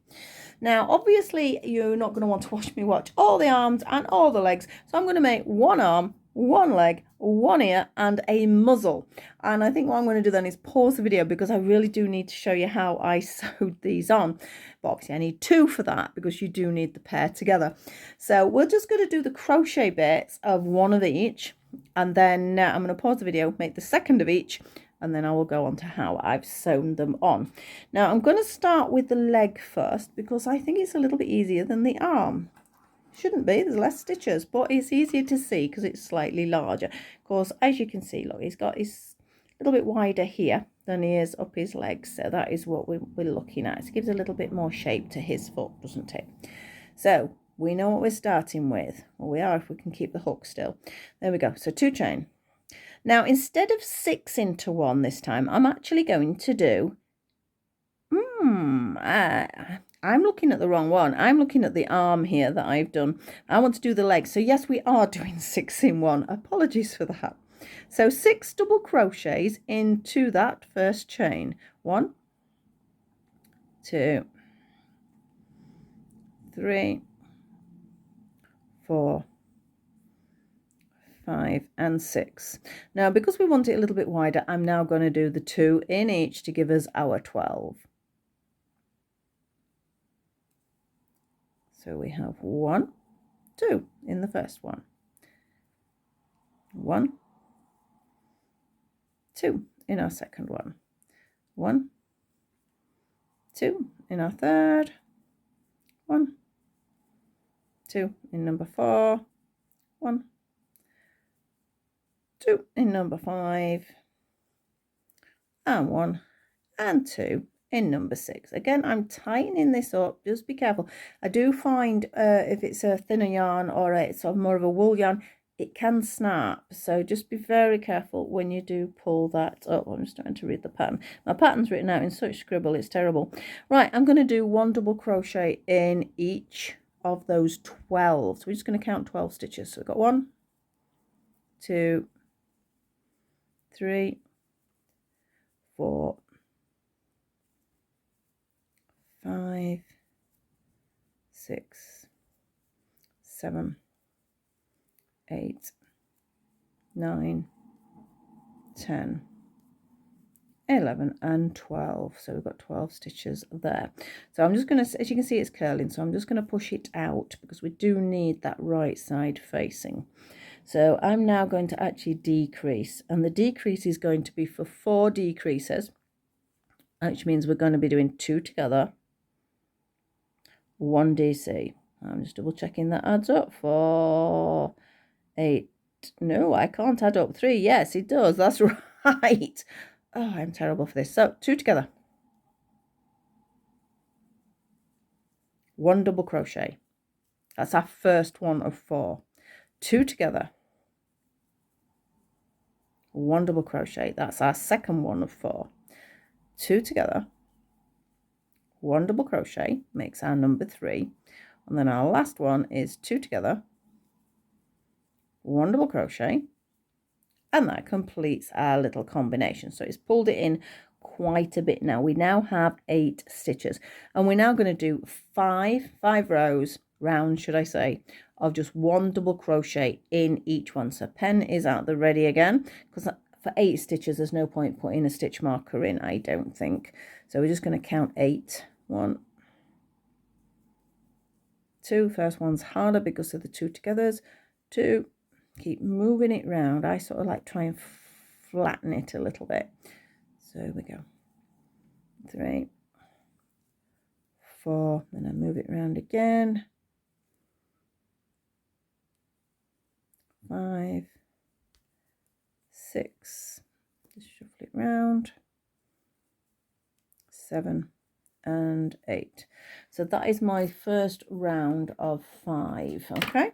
S1: Now, obviously, you're not going to want to watch me watch all the arms and all the legs. So I'm going to make one arm one leg, one ear, and a muzzle. And I think what I'm going to do then is pause the video because I really do need to show you how I sewed these on. But obviously I need two for that because you do need the pair together. So we're just going to do the crochet bits of one of each, and then I'm going to pause the video, make the second of each, and then I will go on to how I've sewn them on. Now I'm going to start with the leg first because I think it's a little bit easier than the arm. Shouldn't be, there's less stitches, but it's easier to see because it's slightly larger. Of course, as you can see, look, he's got his a little bit wider here than he is up his legs. So that is what we're looking at. It gives a little bit more shape to his foot, doesn't it? So we know what we're starting with. Well, we are if we can keep the hook still. There we go. So 2 chain. Now, instead of 6 into 1 this time, I'm actually going to do... I'm looking at the wrong one. I'm looking at the arm here that I've done. I want to do the leg. So yes, we are doing 6 in 1. Apologies for that. So 6 double crochets into that first chain. 1, 2, 3, 4, 5 and 6. Now, because we want it a little bit wider, I'm now going to do the 2 in each to give us our 12. So we have 1, 2 in the first one. 1, 2 in our second one. 1, 2 in our third. 1, 2 in number 4. 1, 2 in number 5. And 1 and 2 in number 6. Again, I'm tightening this up. Just be careful. I do find if it's a thinner yarn or a sort of more of a wool yarn, it can snap. So just be very careful when you do pull that up. I'm just trying to read the pattern. My pattern's written out in such scribble, it's terrible. Right, I'm going to do 1 double crochet in each of those 12. So we're just going to count 12 stitches. So we've got 1, 2, 3, 4, 5, 6, 7, 8, 9, 10, 11 and 12. So we've got 12 stitches there. So I'm just going to, as you can see, it's curling, so I'm just going to push it out because we do need that right side facing. So I'm now going to actually decrease, and the decrease is going to be for 4 decreases, which means we're going to be doing 2 together, 1 DC. I'm just double checking that adds up. 4, 8. No, I can't add up 3. Yes, it does. That's right. Oh, I'm terrible for this. So 2 together, 1 double crochet. That's our first one of 4. 2 together, 1 double crochet. That's our second one of 4. 2 together, 1 double crochet makes our number 3, and then our last one is 2 together, 1 double crochet, and that completes our little combination. So it's pulled it in quite a bit now. We now have 8 stitches, and we're now going to do 5 rows round, should I say, of just 1 double crochet in each one. So pen is at the ready again, because for 8 stitches there's no point putting a stitch marker in, I don't think. So we're just going to count 8. 1, 2. First one's harder because of the 2 togethers. 2. Keep moving it round. I sort of like try and flatten it a little bit. So here we go. 3, 4. Then I move it round again. 5, 6. Just shuffle it round. 7 and 8. So that is my first round of 5. Okay,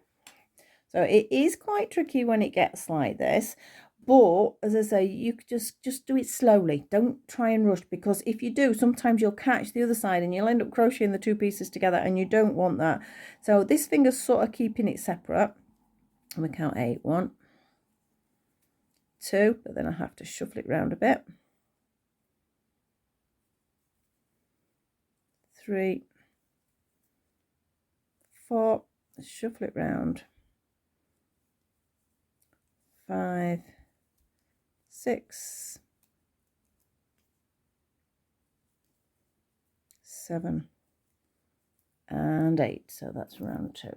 S1: so it is quite tricky when it gets like this, but as I say, you could just do it slowly. Don't try and rush, because if you do, sometimes you'll catch the other side and you'll end up crocheting the 2 pieces together, and you don't want that. So this finger's sort of keeping it separate. I'm gonna count 8. 1, 2, but then I have to shuffle it round a bit. 3, 4, shuffle it round. 5, 6, 7 and 8. So that's round 2.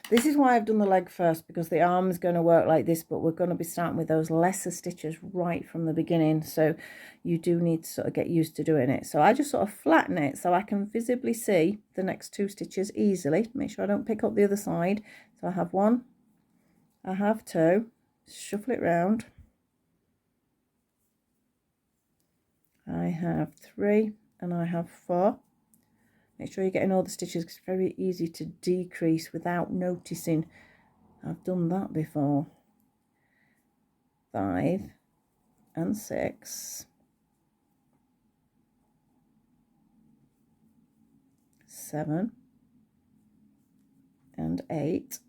S1: This is why I've done the leg first, because the arm is going to work like this, but we're going to be starting with those lesser stitches right from the beginning. So you do need to sort of get used to doing it. So I just sort of flatten it so I can visibly see the next 2 stitches easily. Make sure I don't pick up the other side. So I have 1, I have 2, shuffle it round. I have 3 and I have 4. Make sure you're getting all the stitches, 'cause it's very easy to decrease without noticing. I've done that before. 5 and 6, 7 and 8.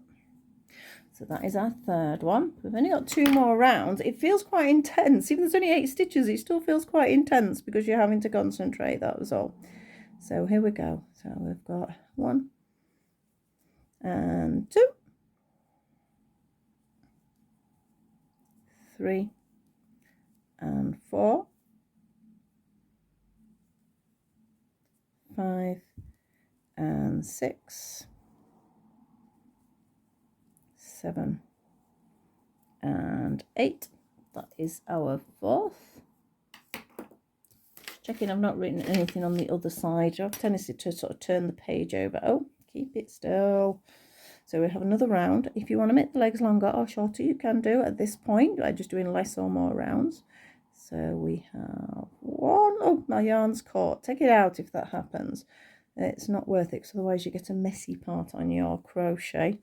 S1: So that is our third one. We've only got 2 more rounds. It feels quite intense. Even though there's only 8 stitches, it still feels quite intense because you're having to concentrate, that was all. So here we go. So we've got 1 and 2, 3 and 4, 5 and 6, 7 and 8. That is our 4th. Checking I've not written anything on the other side. I have a tendency to sort of turn the page over. Oh, keep it still. So we have another round. If you want to make the legs longer or shorter, you can do at this point by just doing less or more rounds. So we have 1. Oh, my yarn's caught. Take it out if that happens. It's not worth it, because otherwise you get a messy part on your crochet.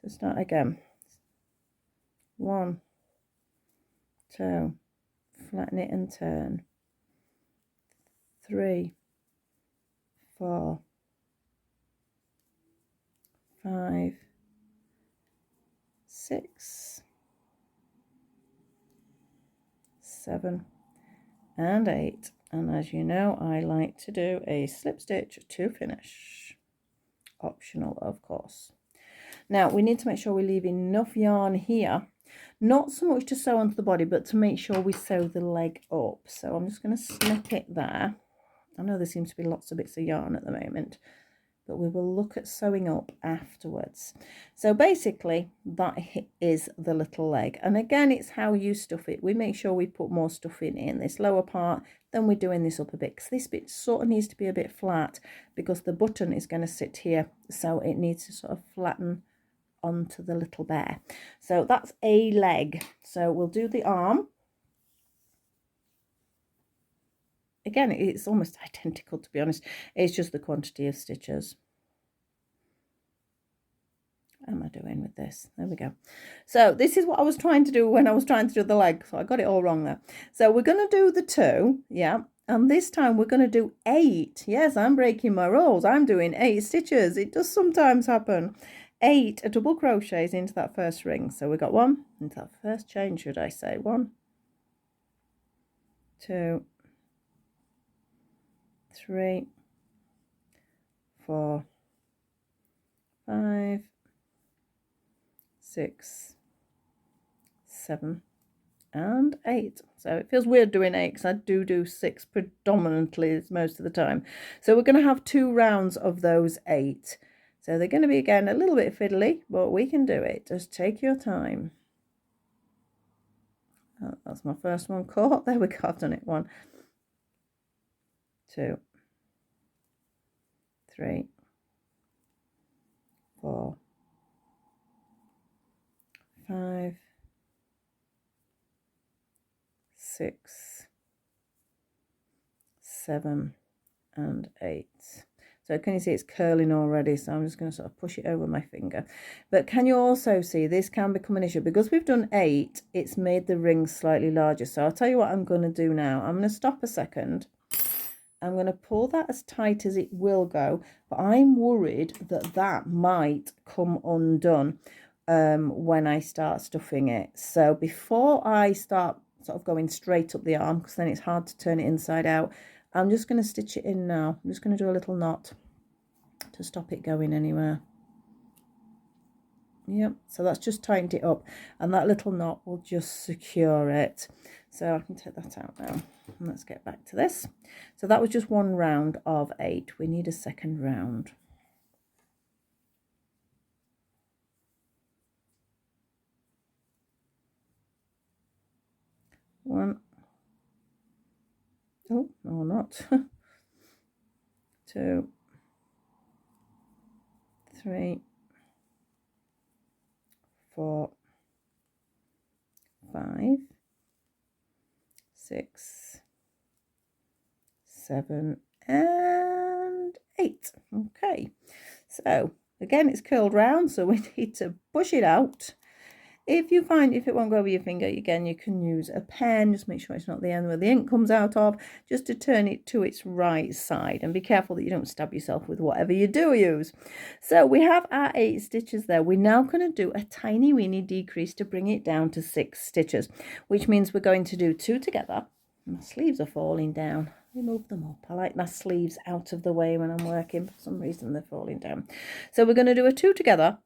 S1: So start again. 1, 2, flatten it and turn. 3, 4, 5, 6, 7 and 8. And as you know, I like to do a slip stitch to finish. Optional, of course. Now we need to make sure we leave enough yarn here, not so much to sew onto the body, but to make sure we sew the leg up. So I'm just going to snip it there. I know there seems to be lots of bits of yarn at the moment, but we will look at sewing up afterwards. So basically that is the little leg, and again it's how you stuff it. We make sure we put more stuff in this lower part than we're doing this up a bit, because this bit sort of needs to be a bit flat because the button is going to sit here, so it needs to sort of flatten onto the little bear. So that's a leg. So we'll do the arm. Again, it's almost identical, to be honest. It's just the quantity of stitches. What am I doing with this? There we go. So this is what I was trying to do when I was trying to do the leg. So I got it all wrong there. So we're going to do the 2, yeah. And this time we're going to do 8. Yes, I'm breaking my rules. I'm doing 8 stitches. It does sometimes happen. 8 double crochets into that first ring. So we got 1 into that first chain, should I say. 1, 2, 3, 4, 5, 6, 7 and 8. So it feels weird doing 8 because I do 6 predominantly most of the time. So we're going to have 2 rounds of those 8. So they're going to be, again, a little bit fiddly, but we can do it. Just take your time. Oh, that's my first one caught. There we go. I've done it. 1, 2, 3, 4, 5, 6, 7 and 8. So can you see it's curling already? So I'm just going to sort of push it over my finger. But can you also see this can become an issue? Because we've done 8, it's made the ring slightly larger. So I'll tell you what I'm going to do now. I'm going to stop a second. I'm going to pull that as tight as it will go. But I'm worried that that might come undone when I start stuffing it. So before I start sort of going straight up the arm, because then it's hard to turn it inside out, I'm just going to stitch it in now. I'm just going to do a little knot to stop it going anywhere.
S2: Yep, so that's just tightened it up, and that little knot will just secure it. So I can take that out now. And let's get back to this. So that was just one round of 8. We need a second round. One. Oh, no, not. 2, 3, 4, 5, 6, 7, and 8. Okay, so again, it's curled round, so we need to push it out. If you find if it won't go over your finger, again, you can use a pen. Just make sure it's not the end where the ink comes out of, just to turn it to its right side. And be careful that you don't stab yourself with whatever you do use. So we have our 8 stitches there. We're now going to do a tiny weeny decrease to bring it down to 6 stitches, which means we're going to do 2 together. My sleeves are falling down. Remove them up. I like my sleeves out of the way when I'm working. For some reason, they're falling down. So we're going to do a 2 together,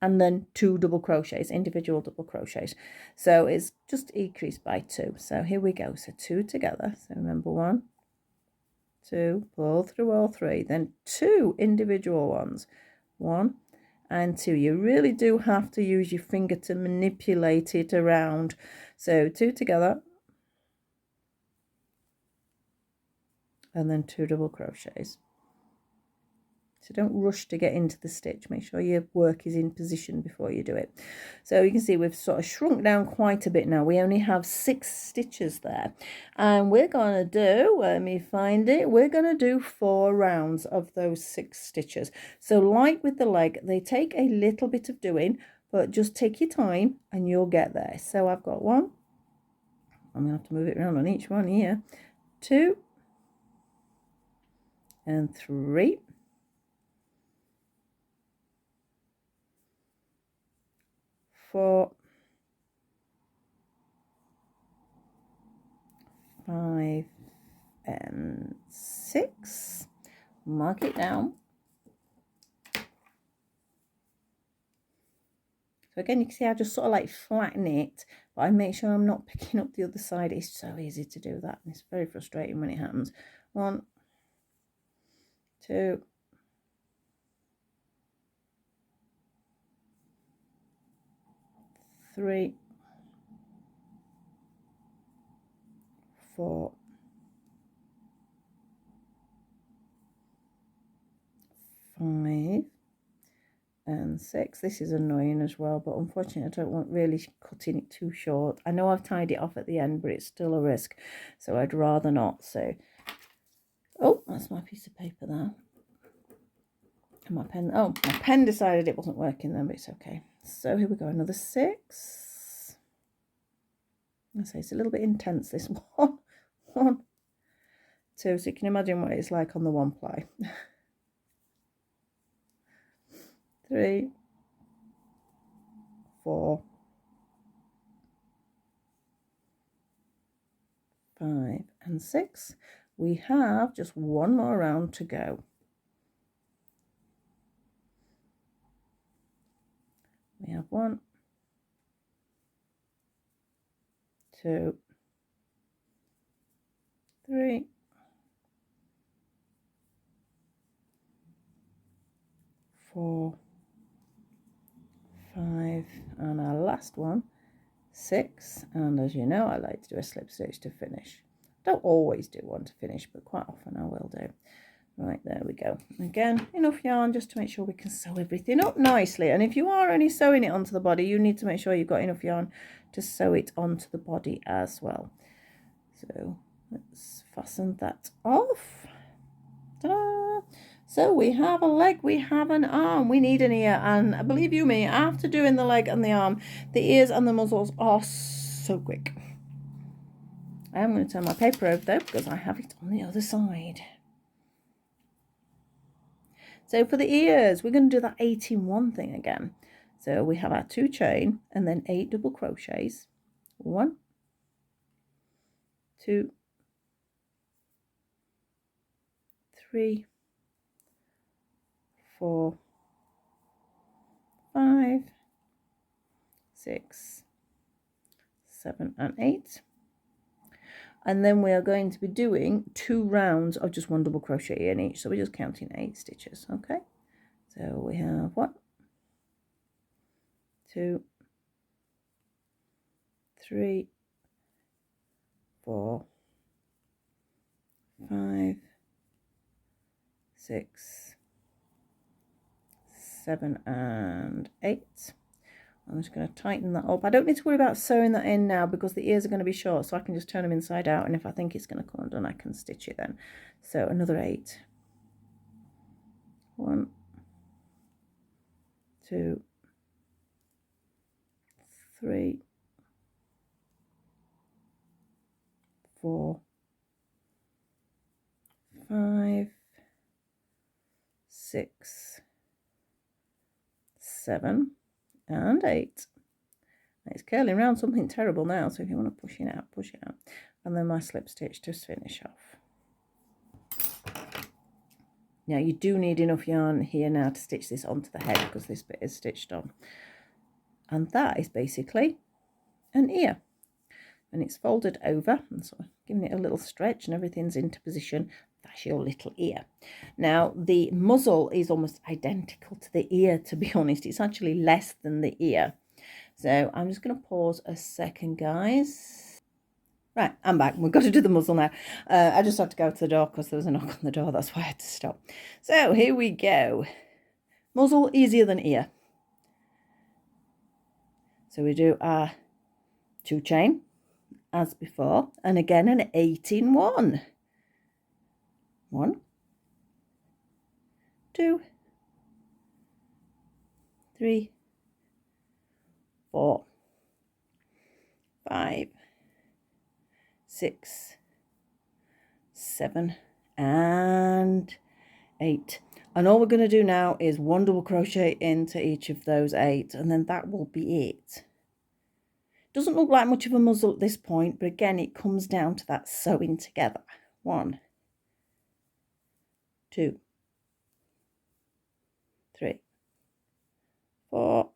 S2: and then 2 double crochets, individual double crochets. So it's just decreased by 2. So here we go. So 2 together. So remember 1, 2, pull through all 3, then 2 individual ones, 1 and 2. You really do have to use your finger to manipulate it around. So 2 together, and then 2 double crochets. So don't rush to get into the stitch. Make sure your work is in position before you do it. So you can see we've sort of shrunk down quite a bit now. We only have 6 stitches there. And we're going to do, let me find it, we're going to do 4 rounds of those 6 stitches. So like with the leg, they take a little bit of doing, but just take your time and you'll get there. So I've got 1. I'm going to have to move it around on each one here. 2 and 3. 4, 5, and 6. Mark it down. So again, you can see I just sort of like flatten it, but I make sure I'm not picking up the other side. It's so easy to do that, and it's very frustrating when it happens. 1, 2, 3, 4, 5, and 6. This is annoying as well, but unfortunately I don't want really cutting it too short. I know I've tied it off at the end, but it's still a risk, so I'd rather not. So, oh, that's my piece of paper there. And my pen, oh, my pen decided it wasn't working then, but it's okay. So here we go, another 6. I say it's a little bit intense, this one. 1, 2, so you can imagine what it's like on the 1 ply. 3, 4, 5, and 6. We have just 1 more round to go. We have 1, 2, 3, 4, 5, and our last one, 6. And as you know, I like to do a slip stitch to finish. Don't always do one to finish, but quite often I will do. Right, there we go. Again, enough yarn just to make sure we can sew everything up nicely. And if you are only sewing it onto the body, you need to make sure you've got enough yarn to sew it onto the body as well. So let's fasten that off. Ta-da! So we have a leg, we have an arm, we need an ear, and believe you me, after doing the leg and the arm, the ears and the muzzles are so quick. I am going to turn my paper over though, because I have it on the other side. So for the ears, we're going to do that 8 in 1 thing again. So we have our 2 chain and then 8 double crochets. 1, 2, 3, 4, 5, 6, 7 and 8. And then we are going to be doing 2 rounds of just 1 double crochet in each. So we're just counting 8 stitches, okay? So we have 1, 2, 3, 4, 5, 6, 7 and 8. I'm just going to tighten that up. I don't need to worry about sewing that in now because the ears are going to be short, so I can just turn them inside out, and if I think it's going to come undone, I can stitch it then. So another 8. 1, 2, 3, 4, 5, 6, 7 and 8. It's curling around something terrible now, so if you want to push it out, push it out. And then my slip stitch to finish off. Now you do need enough yarn here now to stitch this onto the head because this bit is stitched on. And that is basically an ear. And it's folded over, and so giving it a little stretch and everything's into position. That's your little ear. Now the muzzle is almost identical to the ear, to be honest. It's actually less than the ear. So I'm just going to pause a second, guys. Right, I'm back. We've got to do the muzzle now. I just had to go to the door because there was a knock on the door. That's why I had to stop. So here we go. Muzzle easier than ear. So we do our 2 chain as before, and again an 8 in 1. 1, 2, 3, 4, 5, 6, 7 and 8. And all we're going to do now is 1 double crochet into each of those 8, and then that will be it. Doesn't look like much of a muzzle at this point, but again it comes down to that sewing together. 1, 2, 3, 4,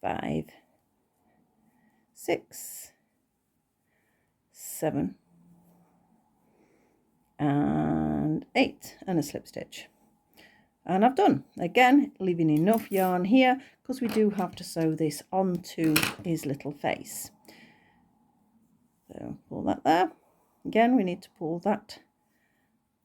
S2: 5, 6, 7 and 8, and a slip stitch. And I've done, again, leaving enough yarn here because we do have to sew this onto his little face. So pull that there. Again, we need to pull that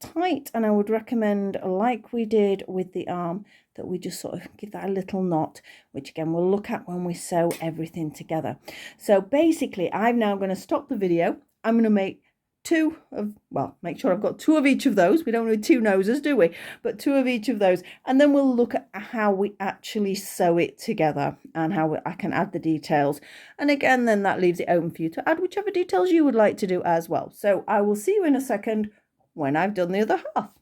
S2: tight, and I would recommend, like we did with the arm, that we just sort of give that a little knot, which again we'll look at when we sew everything together. So basically I'm now going to stop the video. I'm going to make 2 of, well, make sure I've got 2 of each of those. We don't need 2 noses, do we? But 2 of each of those, and then we'll look at how we actually sew it together and how I can add the details. And again, then that leaves it open for you to add whichever details you would like to do as well. So I will see you in a second when I've done the other half.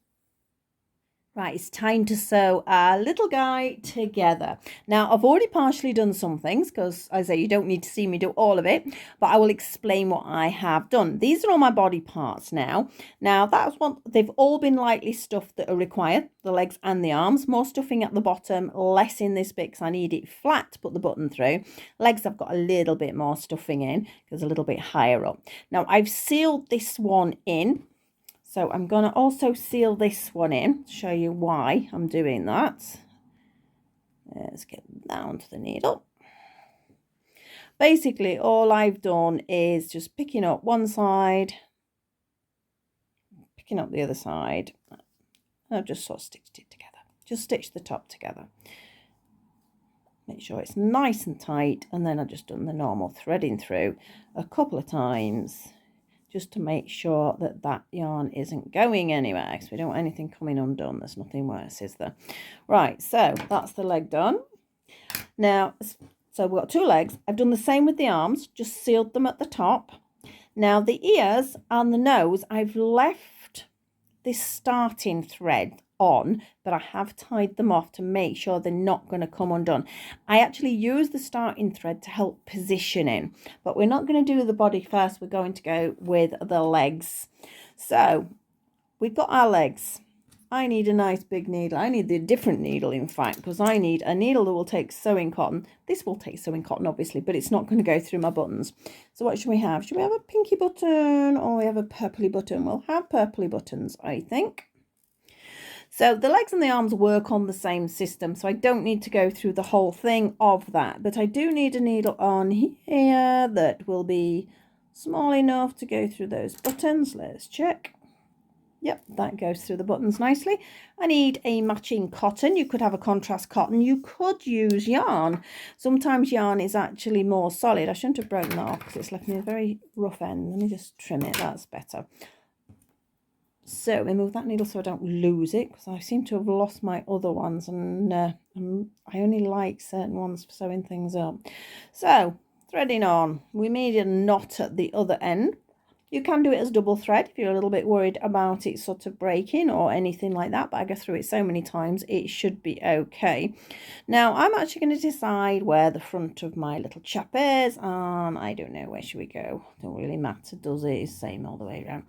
S2: Right, it's time to sew our little guy together. Now, I've already partially done some things because, as I say, you don't need to see me do all of it, but I will explain what I have done. These are all my body parts now. Now, that's what they've all been lightly stuffed that are required, the legs and the arms. More stuffing at the bottom, less in this bit because I need it flat to put the button through. Legs, I've got a little bit more stuffing in because a little bit higher up. Now, I've sealed this one in. So I'm going to also seal this one in, show you why I'm doing that. Let's get down to the needle. Basically, all I've done is just picking up one side, picking up the other side. I've just sort of stitched it together. Just stitch the top together. Make sure it's nice and tight, and then I've just done the normal threading through a couple of times, just to make sure that that yarn isn't going anywhere, because we don't want anything coming undone. There's nothing worse, is there? Right, so that's the leg done. Now, so we've got 2 legs. I've done the same with the arms, just sealed them at the top. Now the ears and the nose, I've left this starting thread on, but I have tied them off to make sure they're not going to come undone. I actually use the starting thread to help positioning, but we're not going to do the body first. We're going to go with the legs. So we've got our legs. I need a nice big needle. I need the different needle, in fact, because I need a needle that will take sewing cotton. This will take sewing cotton, obviously, but it's not going to go through my buttons. So what should we have? Should we have a pinky button or we have a purpley button? We'll have purpley buttons, I think. So the legs and the arms work on the same system, so I don't need to go through the whole thing of that. But I do need a needle on here that will be small enough to go through those buttons. Let's check. Yep, that goes through the buttons nicely. I need a matching cotton. You could have a contrast cotton. You could use yarn. Sometimes yarn is actually more solid. I shouldn't have broken that off because it's left me a very rough end. Let me just trim it. That's better. So remove that needle so I don't lose it, because I seem to have lost my other ones, and I only like certain ones for sewing things up. So threading on, we made a knot at the other end. You can do it as double thread if you're a little bit worried about it sort of breaking or anything like that, but I go through it so many times it should be okay. Now I'm actually going to decide where the front of my little chap is, and I don't know, where should we go? Don't really matter, does it? It's the same all the way around.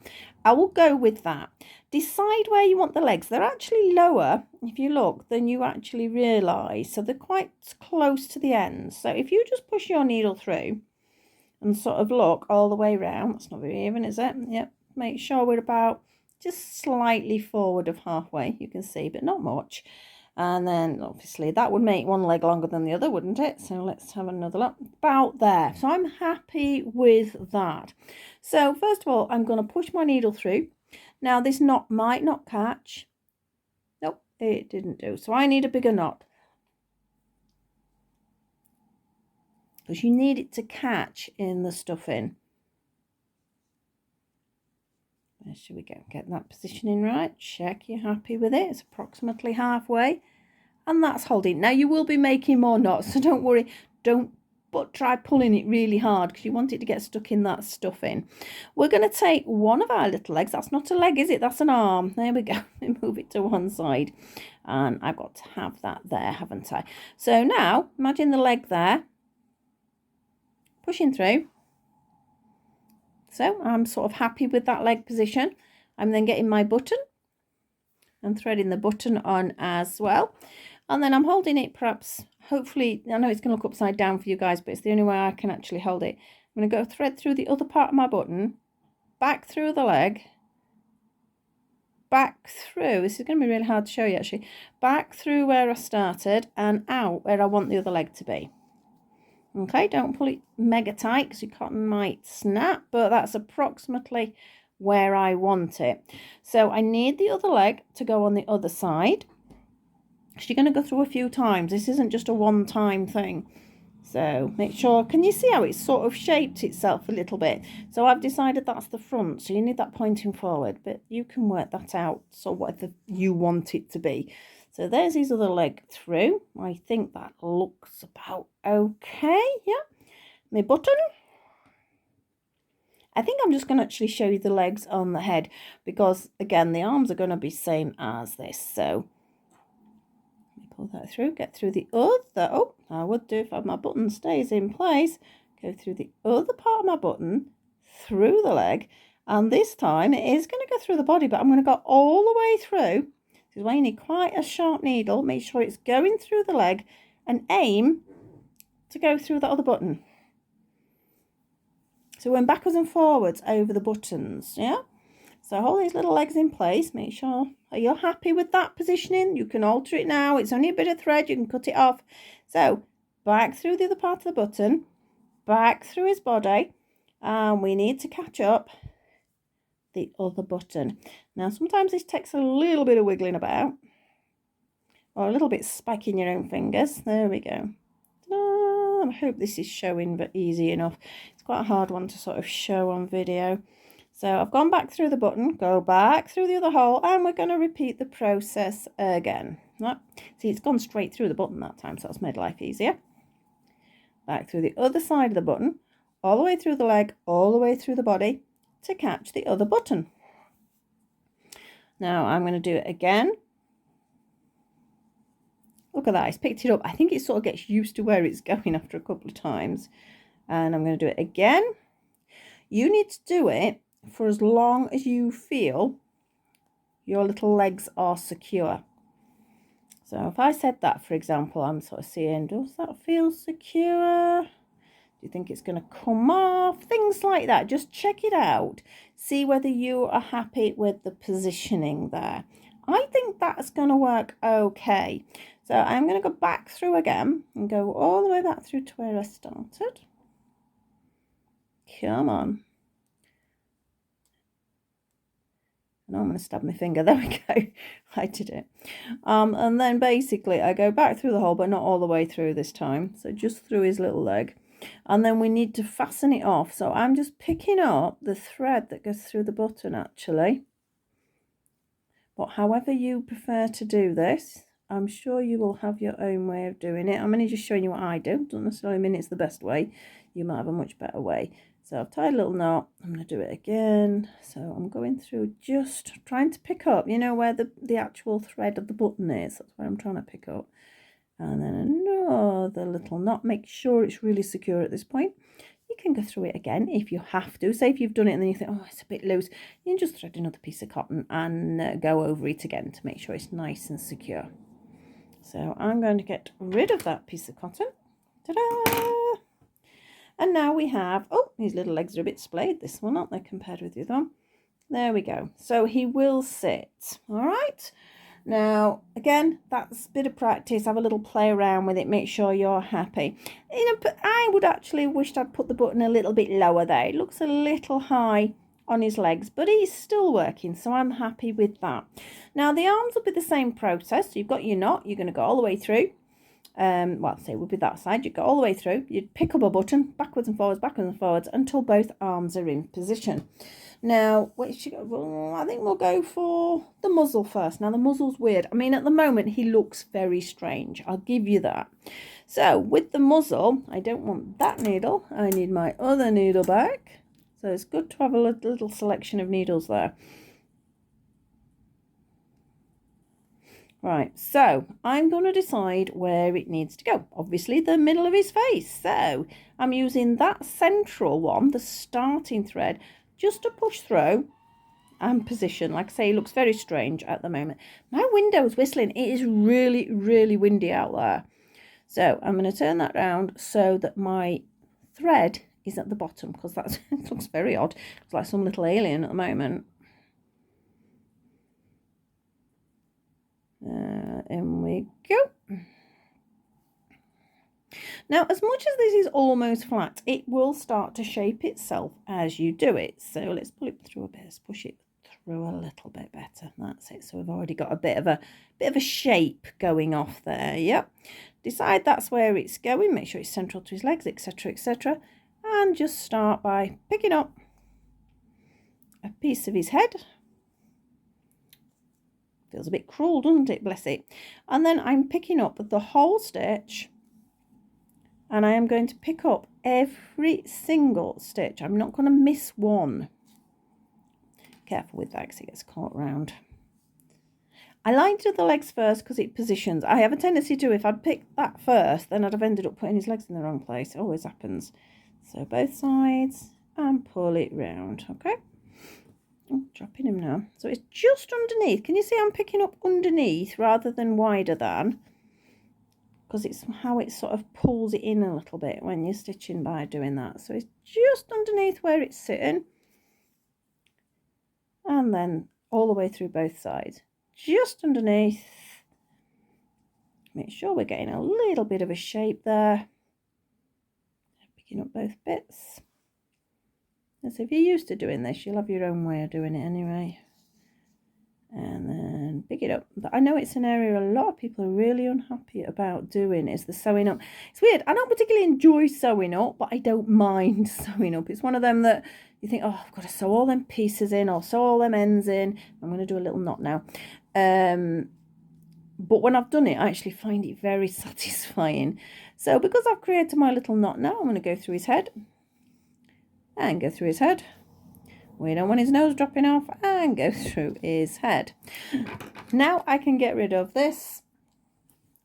S2: I will go with that. Decide where you want the legs. They're actually lower, if you look, than you actually realise, so they're quite close to the ends. So if you just push your needle through and sort of look all the way around, that's not very even, is it? Yep, make sure we're about just slightly forward of halfway, you can see, but not much. And then obviously that would make one leg longer than the other, wouldn't it? So let's have another look. About there. So I'm happy with that. So first of all, I'm going to push my needle through. Now this knot might not catch. Nope, it didn't do. So I need a bigger knot, because you need it to catch in the stuffing. There should we go. Get that positioning right. Check you're happy with it. It's approximately halfway, and that's holding. Now you will be making more knots, so don't worry. But try pulling it really hard, because you want it to get stuck in that stuffing. We're going to take one of our little legs. That's not a leg, is it? That's an arm. There we go. Move it to one side, and I've got to have that there, haven't I? So now imagine the leg there, pushing through. So I'm sort of happy with that leg position. I'm then getting my button and threading the button on as well. And then I'm holding it, perhaps, hopefully, I know it's going to look upside down for you guys, but it's the only way I can actually hold it. I'm going to go thread through the other part of my button, back through the leg, back through, this is going to be really hard to show you actually, back through where I started and out where I want the other leg to be. Okay, don't pull it mega tight because your cotton might snap, but that's approximately where I want it. So I need the other leg to go on the other side. So you're going to go through a few times. This isn't just a one-time thing. So make sure, can you see how it's sort of shaped itself a little bit? So I've decided that's the front, so you need that pointing forward, but you can work that out, so whatever you want it to be. So there's his other leg through. I think that looks about okay. Yeah. My button. I think I'm just going to actually show you the legs on the head, because again the arms are going to be same as this. So let me pull that through, get through the other. Oh, I would do if my button stays in place. Go through the other part of my button, through the leg, and this time it is going to go through the body, but I'm going to go all the way through. This is why you need quite a sharp needle. Make sure it's going through the leg and aim to go through the other button. So we're backwards and forwards over the buttons, yeah? So hold these little legs in place. Make sure you're happy with that positioning. You can alter it now. It's only a bit of thread. You can cut it off. So back through the other part of the button, back through his body, and we need to catch up the other button. Now sometimes this takes a little bit of wiggling about, or a little bit spiking your own fingers. There we go. I hope this is showing, but easy enough. It's quite a hard one to sort of show on video. So I've gone back through the button, go back through the other hole, and we're going to repeat the process again. Right? See, it's gone straight through the button that time, so that's made life easier. Back through the other side of the button, all the way through the leg, all the way through the body to catch the other button. Now I'm going to do it again. Look at that, it's picked it up. I think it sort of gets used to where it's going after a couple of times. And I'm going to do it again. You need to do it for as long as you feel your little legs are secure. So if I said that, for example, I'm sort of seeing, does that feel secure? Do you think it's going to come off? Things like that. Just check it out. See whether you are happy with the positioning there. I think that's going to work okay. So I'm going to go back through again and go all the way back through to where I started. Come on. No, I'm going to stab my finger. There we go. I did it. And then basically I go back through the hole, but not all the way through this time. So just through his little leg. And then we need to fasten it off. So I'm just picking up the thread that goes through the button actually. But however you prefer to do this, I'm sure you will have your own way of doing it. I'm only just showing you what I do. Doesn't necessarily mean it's the best way. You might have a much better way. So I've tied a little knot. I'm going to do it again. So I'm going through just trying to pick up, you know, where the actual thread of the button is. That's where I'm trying to pick up. And then another little knot. Make sure it's really secure at this point. You can go through it again if you have to. Say if you've done it and then you think, oh, it's a bit loose. You can just thread another piece of cotton and go over it again to make sure it's nice and secure. So I'm going to get rid of that piece of cotton. Ta-da! And now we have, oh, these little legs are a bit splayed, this one, aren't they, compared with the other one? There we go. So he will sit, all right? Now, again, that's a bit of practice. Have a little play around with it. Make sure you're happy. You know, but I would actually wish I'd put the button a little bit lower there. It looks a little high on his legs, but he's still working, so I'm happy with that. Now, the arms will be the same process. So you've got your knot. You're going to go all the way through. Well, say it would be that side. You'd go all the way through. You'd pick up a button, backwards and forwards, until both arms are in position. Now, I think we'll go for the muzzle first. Now, the muzzle's weird. I mean, at the moment, he looks very strange. I'll give you that. So, with the muzzle, I don't want that needle. I need my other needle back. So, it's good to have a little selection of needles there. Right, so I'm going to decide where it needs to go. Obviously, the middle of his face. So I'm using that central one, the starting thread, just to push through and position. Like I say, it looks very strange at the moment. My window's whistling. It is really, really windy out there. So I'm going to turn that around so that my thread is at the bottom, because that looks very odd. It's like some little alien at the moment. In we go. Now, as much as this is almost flat, it will start to shape itself as you do it. So let's pull it through a bit. Let's push it through a little bit better. That's it. So we've already got a bit of a shape going off there. Yep. Decide that's where it's going. Make sure it's central to his legs, etc., etc. And just start by picking up a piece of his head. Feels a bit cruel, doesn't it? Bless it. And then I'm picking up the whole stitch, and I am going to pick up every single stitch. I'm not going to miss one. Careful with that because it gets caught round. I like to do the legs first because it positions. I have a tendency to, if I'd picked that first, then I'd have ended up putting his legs in the wrong place. It always happens. So both sides and pull it round, okay? Oh, dropping him now. So it's just underneath. Can you see I'm picking up underneath rather than wider than? Because it's how it sort of pulls it in a little bit when you're stitching by doing that. So it's just underneath where it's sitting. And then all the way through both sides. Just underneath. Make sure we're getting a little bit of a shape there. Picking up both bits. And so if you're used to doing this, you'll have your own way of doing it anyway. And then pick it up. But I know it's an area a lot of people are really unhappy about doing, is the sewing up. It's weird. I don't particularly enjoy sewing up, but I don't mind sewing up. It's one of them that you think, oh, I've got to sew all them pieces in or sew all them ends in. I'm going to do a little knot now. But when I've done it, I actually find it very satisfying. So because I've created my little knot now, I'm going to go through his head. And go through his head. We don't want his nose dropping off, and go through his head. Now I can get rid of this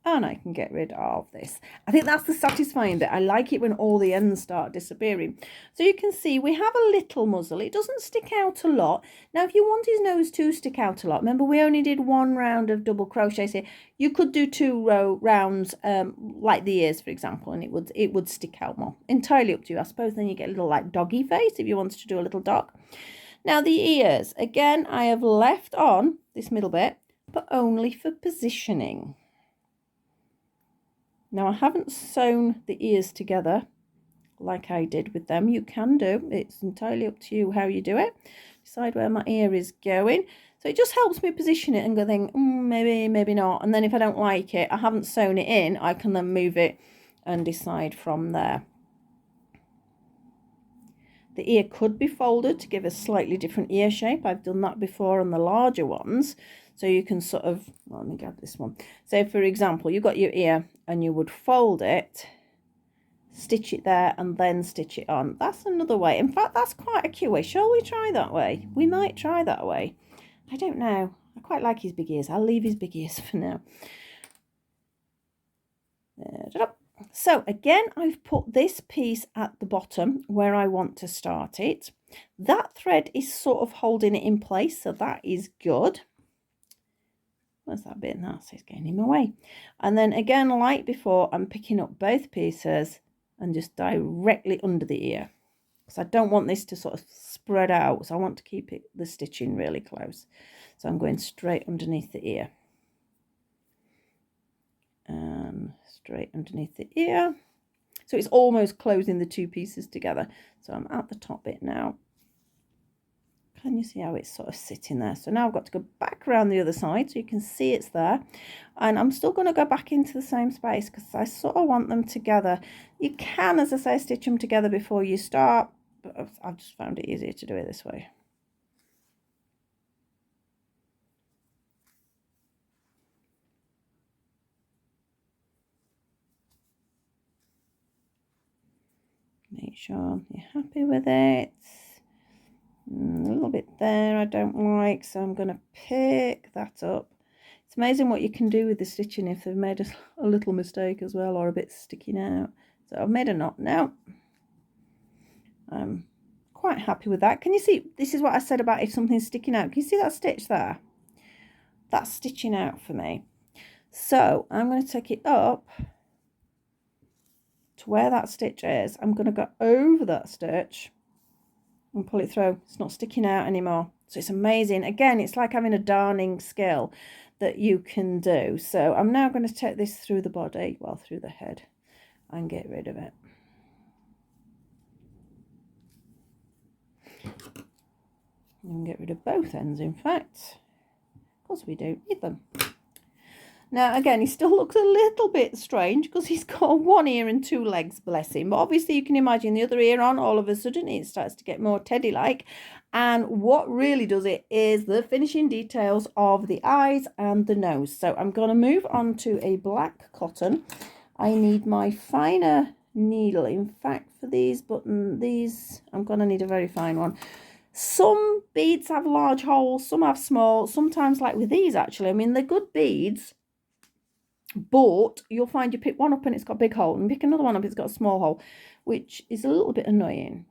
S2: and I can get rid of this. I think that's the satisfying bit. I like it when all the ends start disappearing. So you can see we have a little muzzle. It doesn't stick out a lot. Now, if you want his nose to stick out a lot, remember we only did 1 round of double crochets here. You could do 2 rounds, like the ears, for example, and it would stick out more. Entirely up to you. I suppose then you get a little like doggy face if you wanted to do a little dog. Now the ears, again, I have left on this middle bit, but only for positioning. Now, I haven't sewn the ears together like I did with them. You can do. It's entirely up to you how you do it. Decide where my ear is going. So it just helps me position it and go think, maybe, maybe not. And then if I don't like it, I haven't sewn it in, I can then move it and decide from there. The ear could be folded to give a slightly different ear shape. I've done that before on the larger ones. So you can sort of, well, let me grab this one. So for example, you've got your ear and you would fold it, stitch it there and then stitch it on. That's another way. In fact, that's quite a cute way. Shall we try that way? We might try that way. I don't know. I quite like his big ears. I'll leave his big ears for now. So again, I've put this piece at the bottom where I want to start it. That thread is sort of holding it in place, so that is good. Where's that bit? That's it's getting in my way. And then again, like before, I'm picking up both pieces and just directly under the ear, because I don't want this to sort of spread out. So I want to keep the stitching really close. So I'm going straight underneath the ear. And straight underneath the ear. So it's almost closing the 2 pieces together. So I'm at the top bit now. Can you see how it's sort of sitting there? So now I've got to go back around the other side so you can see it's there. And I'm still going to go back into the same space because I sort of want them together. You can, as I say, stitch them together before you start, but I've just found it easier to do it this way. Make sure you're happy with it. A little bit there I don't like, so I'm going to pick that up. It's amazing what you can do with the stitching if they've made a little mistake as well, or a bit sticking out. So I've made a knot now. I'm quite happy with that. Can you see, this is what I said about if something's sticking out. Can you see that stitch there? That's stitching out for me. So I'm going to take it up to where that stitch is. I'm going to go over that stitch and pull it through. It's not sticking out anymore. So it's amazing. Again, it's like having a darning skill that you can do. So I'm now going to take this through the body, well, through the head, and get rid of it. And get rid of both ends, in fact, because we don't need them. Now, again, he still looks a little bit strange because he's got 1 ear and 2 legs, bless him. But obviously, you can imagine the other ear on, all of a sudden, it starts to get more teddy-like. And what really does it is the finishing details of the eyes and the nose. So I'm going to move on to a black cotton. I need my finer needle. In fact, for these buttons, I'm going to need a very fine one. Some beads have large holes, some have small, sometimes like with these actually. I mean, they're good beads, but you'll find you pick one up and it's got a big hole, and pick another one up, it's got a small hole, which is a little bit annoying.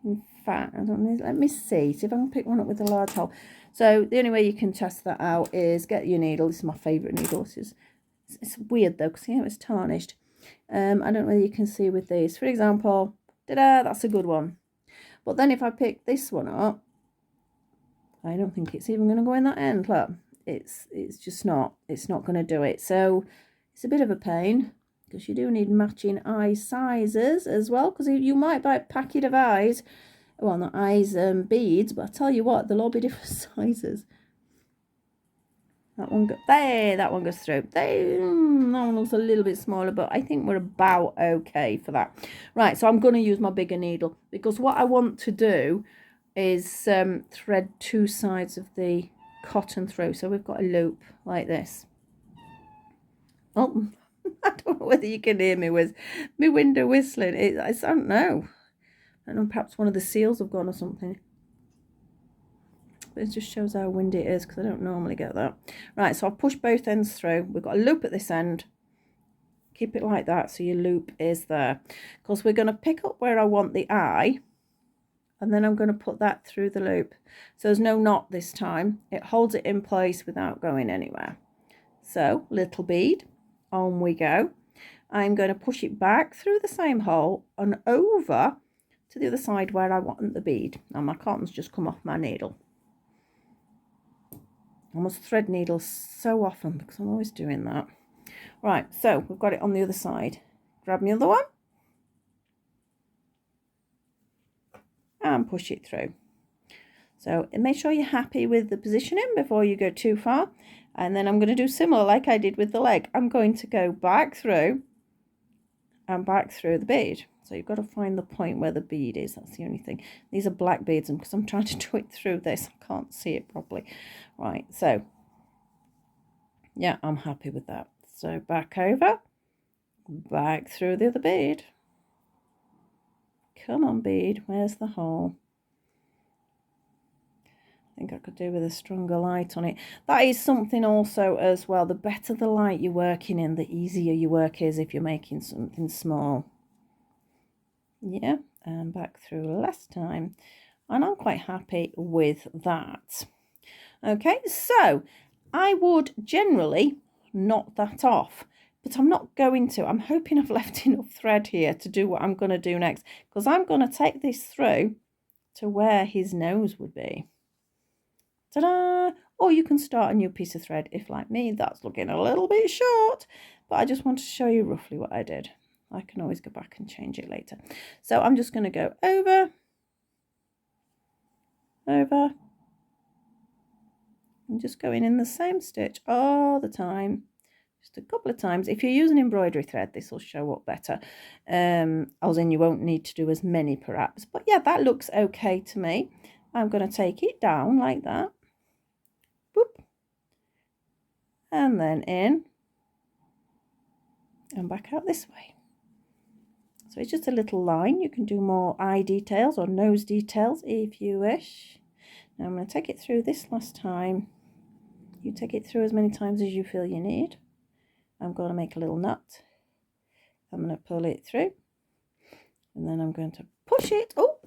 S2: In fact, I don't know, let me see if I can pick one up with a large hole. So the only way you can test that out is get your needle. This is my favourite needle. It's weird though, because it's tarnished. I don't know whether you can see with these. For example, ta-da, that's a good one. But then if I pick this one up, I don't think it's even going to go in that end. Look, it's just not. It's not going to do it. So it's a bit of a pain, because you do need matching eye sizes as well. Because you might buy a packet of eyes, well, not eyes, beads, but I tell you what, they'll all be different sizes. That one that one goes through. That one looks a little bit smaller, but I think we're about okay for that. Right, so I'm going to use my bigger needle, because what I want to do is thread 2 sides of the cotton through. So we've got a loop like this. Oh, I don't know whether you can hear me with my window whistling. I don't know. I don't know, perhaps one of the seals have gone or something. but it just shows how windy it is because I don't normally get that. Right, so I'll push both ends through. We've got a loop at this end. Keep it like that so your loop is there. Because we're going to pick up where I want the eye, and then I'm going to put that through the loop. So there's no knot this time. It holds it in place without going anywhere. So, little bead, on we go. I'm going to push it back through the same hole and over to the other side where I want the bead. Now my cotton's just come off my needle. I must thread needles so often because I'm always doing that. Right, so we've got it on the other side. Grab my other one and push it through. So make sure you're happy with the positioning before you go too far. And then I'm going to do similar like I did with the leg. I'm going to go back through and back through the bead. So you've got to find the point where the bead is. That's the only thing. These are black beads, and because I'm trying to do it through this, I can't see it properly. Right, so yeah, I'm happy with that. So back over, back through the other bead. Come on, bead, where's the hole? I think I could do with a stronger light on it. That is something also as well. The better the light you're working in, the easier your work is if you're making something small. Yeah, and back through last time. And I'm quite happy with that. Okay, so I would generally knot that off, but I'm not going to. I'm hoping I've left enough thread here to do what I'm going to do next, because I'm going to take this through to where his nose would be. Ta-da! Or you can start a new piece of thread if, like me, that's looking a little bit short, but I just want to show you roughly what I did. I can always go back and change it later. So I'm just going to go over, over, and just going in the same stitch all the time, just a couple of times. If you're using embroidery thread, this will show up better, as in you won't need to do as many perhaps, but yeah, that looks okay to me. I'm going to take it down like that, boop, and then in and back out this way. So it's just a little line. You can do more eye details or nose details if you wish. Now I'm going to take it through this last time. You take it through as many times as you feel you need. I'm going to make a little knot. I'm going to pull it through. And then I'm going to push it. Oh,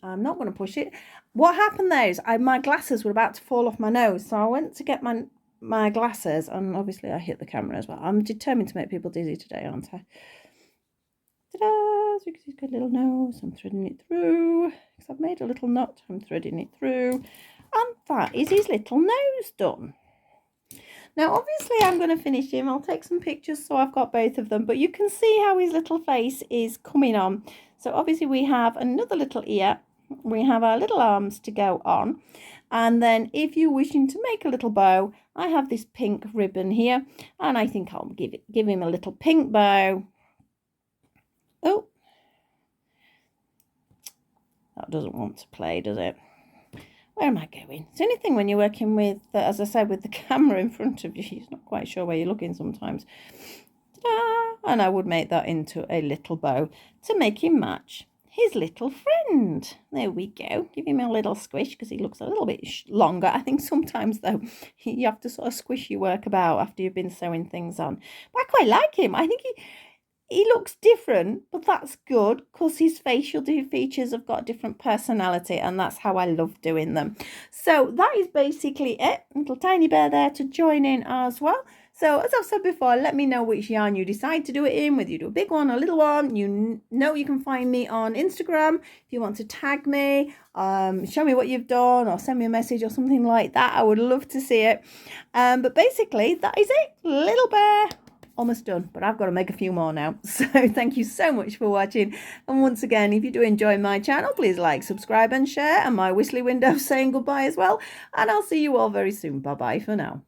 S2: I'm not going to push it. What happened there is my glasses were about to fall off my nose. So I went to get my glasses, and obviously I hit the camera as well. I'm determined to make people dizzy today, aren't I? Ta-da! So you can see he's got a little nose. I'm threading it through because I've made a little knot. I'm threading it through, and that is his little nose done. Now obviously I'm going to finish him. I'll take some pictures so I've got both of them, but you can see how his little face is coming on. So obviously we have another little ear. We have our little arms to go on, and then if you're wishing to make a little bow, I have this pink ribbon here, and I think I'll give him a little pink bow. Oh, that doesn't want to play, does it? Where am I going? It's the only thing when you're working with, as I said, with the camera in front of you, you're not quite sure where you're looking sometimes. Ta-da! And I would make that into a little bow to make him match his little friend. There we go. Give him a little squish because he looks a little bit longer. I think sometimes, though, you have to sort of squish your work about after you've been sewing things on. But I quite like him. I think he looks different, but that's good because his facial features have got a different personality, and that's how I love doing them. So that is basically it. Little tiny bear there to join in as well. So as I've said before, let me know which yarn you decide to do it in, whether you do a big one or a little one. You know you can find me on Instagram if you want to tag me, show me what you've done or send me a message or something like that. I would love to see it. But basically that is it. Little bear. Almost done, but I've got to make a few more now. So thank you so much for watching, and once again, if you do enjoy my channel, please like, subscribe and share, and my whistly window saying goodbye as well, and I'll see you all very soon. Bye bye for now.